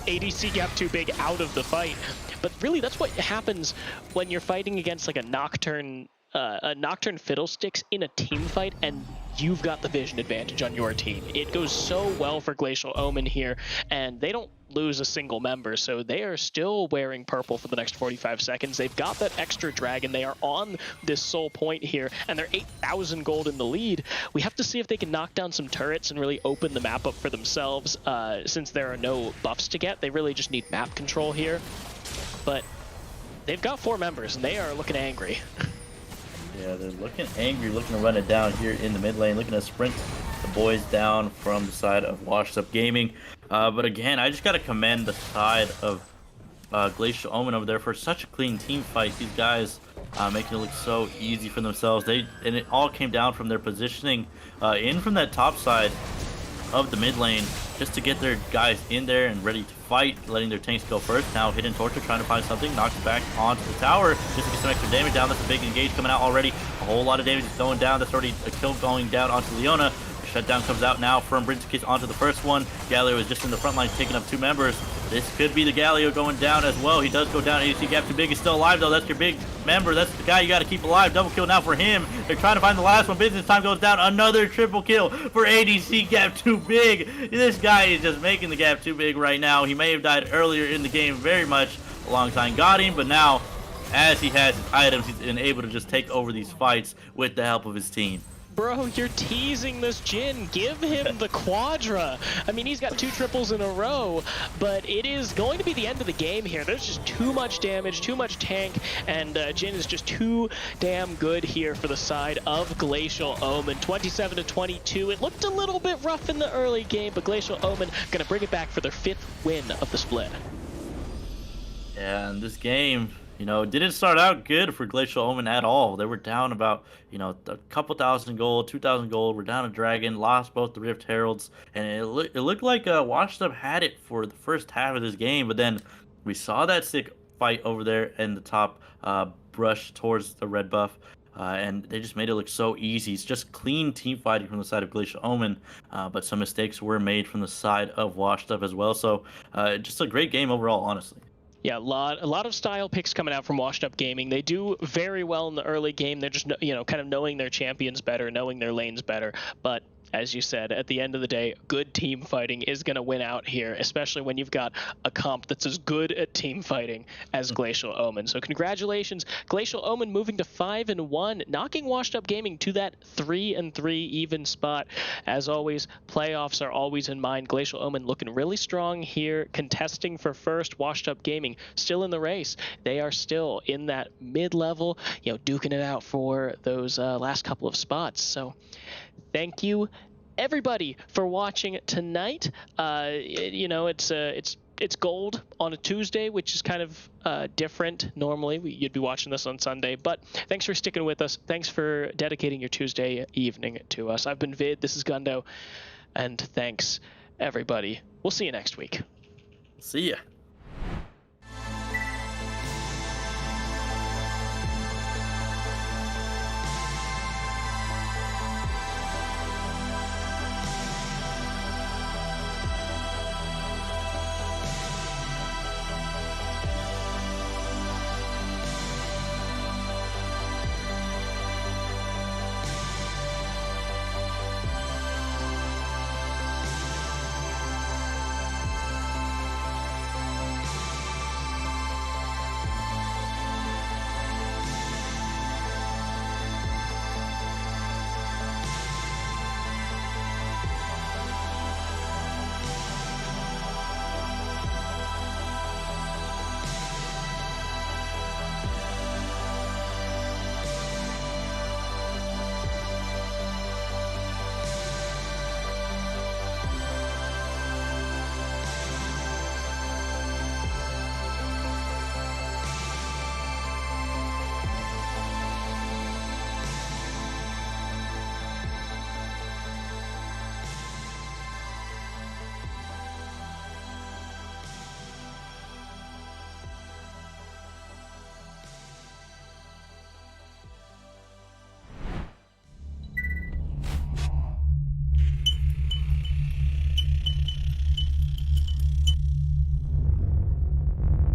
Speaker 1: ADC gap too big out of the fight. But really, that's what happens when you're fighting against like a Nocturne Fiddlesticks in a team fight, and you've got the vision advantage on your team. It goes so well for Glacial Omen here, and they don't lose a single member, so they are still wearing purple for the next 45 seconds. They've got that extra dragon. They are on this soul point here, and they're 8,000 gold in the lead. We have to see if they can knock down some turrets and really open the map up for themselves. Since there are no buffs to get, they really just need map control here. But they've got 4 members, and they are looking angry.
Speaker 2: Yeah, they're looking angry, looking to run it down here in the mid lane, looking to sprint the boys down from the side of Washed Up Gaming. But again, I just got to commend the side of Glacial Omen over there for such a clean team fight. These guys making it look so easy for themselves. And it all came down from their positioning in from that top side of the mid lane, just to get their guys in there and ready to fight, letting their tanks go first. Now Hidden Torture trying to find something, knocks back onto the tower just to get some extra damage down. That's a big engage coming out already. A whole lot of damage is going down. That's already a kill going down onto Leona. The shutdown comes out now from Brinskis onto the first one. Galio is just in the front line taking up 2 members. This could be the Galio going down as well. He does go down. ADC gap too big is still alive though. That's your big member. That's the guy you got to keep alive. Double kill now for him. They're trying to find the last one. Business time goes down. Another triple kill for ADC gap too big. This guy is just making the gap too big right now. He may have died earlier in the game very much. A long time got him, but now as he has his items, he's been able to just take over these fights with the help of his team.
Speaker 1: Bro, you're teasing this Jhin. Give him the Quadra. I mean, he's got 2 triples in a row, but it is going to be the end of the game here. There's just too much damage, too much tank, and Jhin is just too damn good here for the side of Glacial Omen. 27-22. It looked a little bit rough in the early game, but Glacial Omen going to bring it back for their 5th win of the split.
Speaker 2: Yeah, and this game, didn't start out good for Glacial Omen at all. They were down about, a couple thousand gold, 2,000 gold. We're down a dragon, lost both the Rift Heralds, and it looked like Washed Up had it for the first half of this game. But then we saw that sick fight over there in the top brush towards the red buff, and they just made it look so easy. It's just clean team fighting from the side of Glacial Omen, but some mistakes were made from the side of Washed Up as well. So just a great game overall, honestly.
Speaker 1: Yeah, a lot of style picks coming out from Washed Up Gaming. They do very well in the early game. They're just, kind of knowing their champions better, knowing their lanes better. But as you said, at the end of the day, good team fighting is going to win out here, especially when you've got a comp that's as good at team fighting as Glacial Omen. So congratulations, Glacial Omen moving to 5-1, knocking Washed Up Gaming to that 3-3 even spot. As always, playoffs are always in mind. Glacial Omen looking really strong here, contesting for first. Washed Up Gaming still in the race. They are still in that mid-level, duking it out for those last couple of spots. So thank you everybody for watching tonight. It's gold on a Tuesday, which is kind of different. Normally you'd be watching this on Sunday, but thanks for sticking with us. Thanks for dedicating your Tuesday evening to us. I've been Vid, this is Gundo, and thanks everybody. We'll see you next week.
Speaker 2: See ya.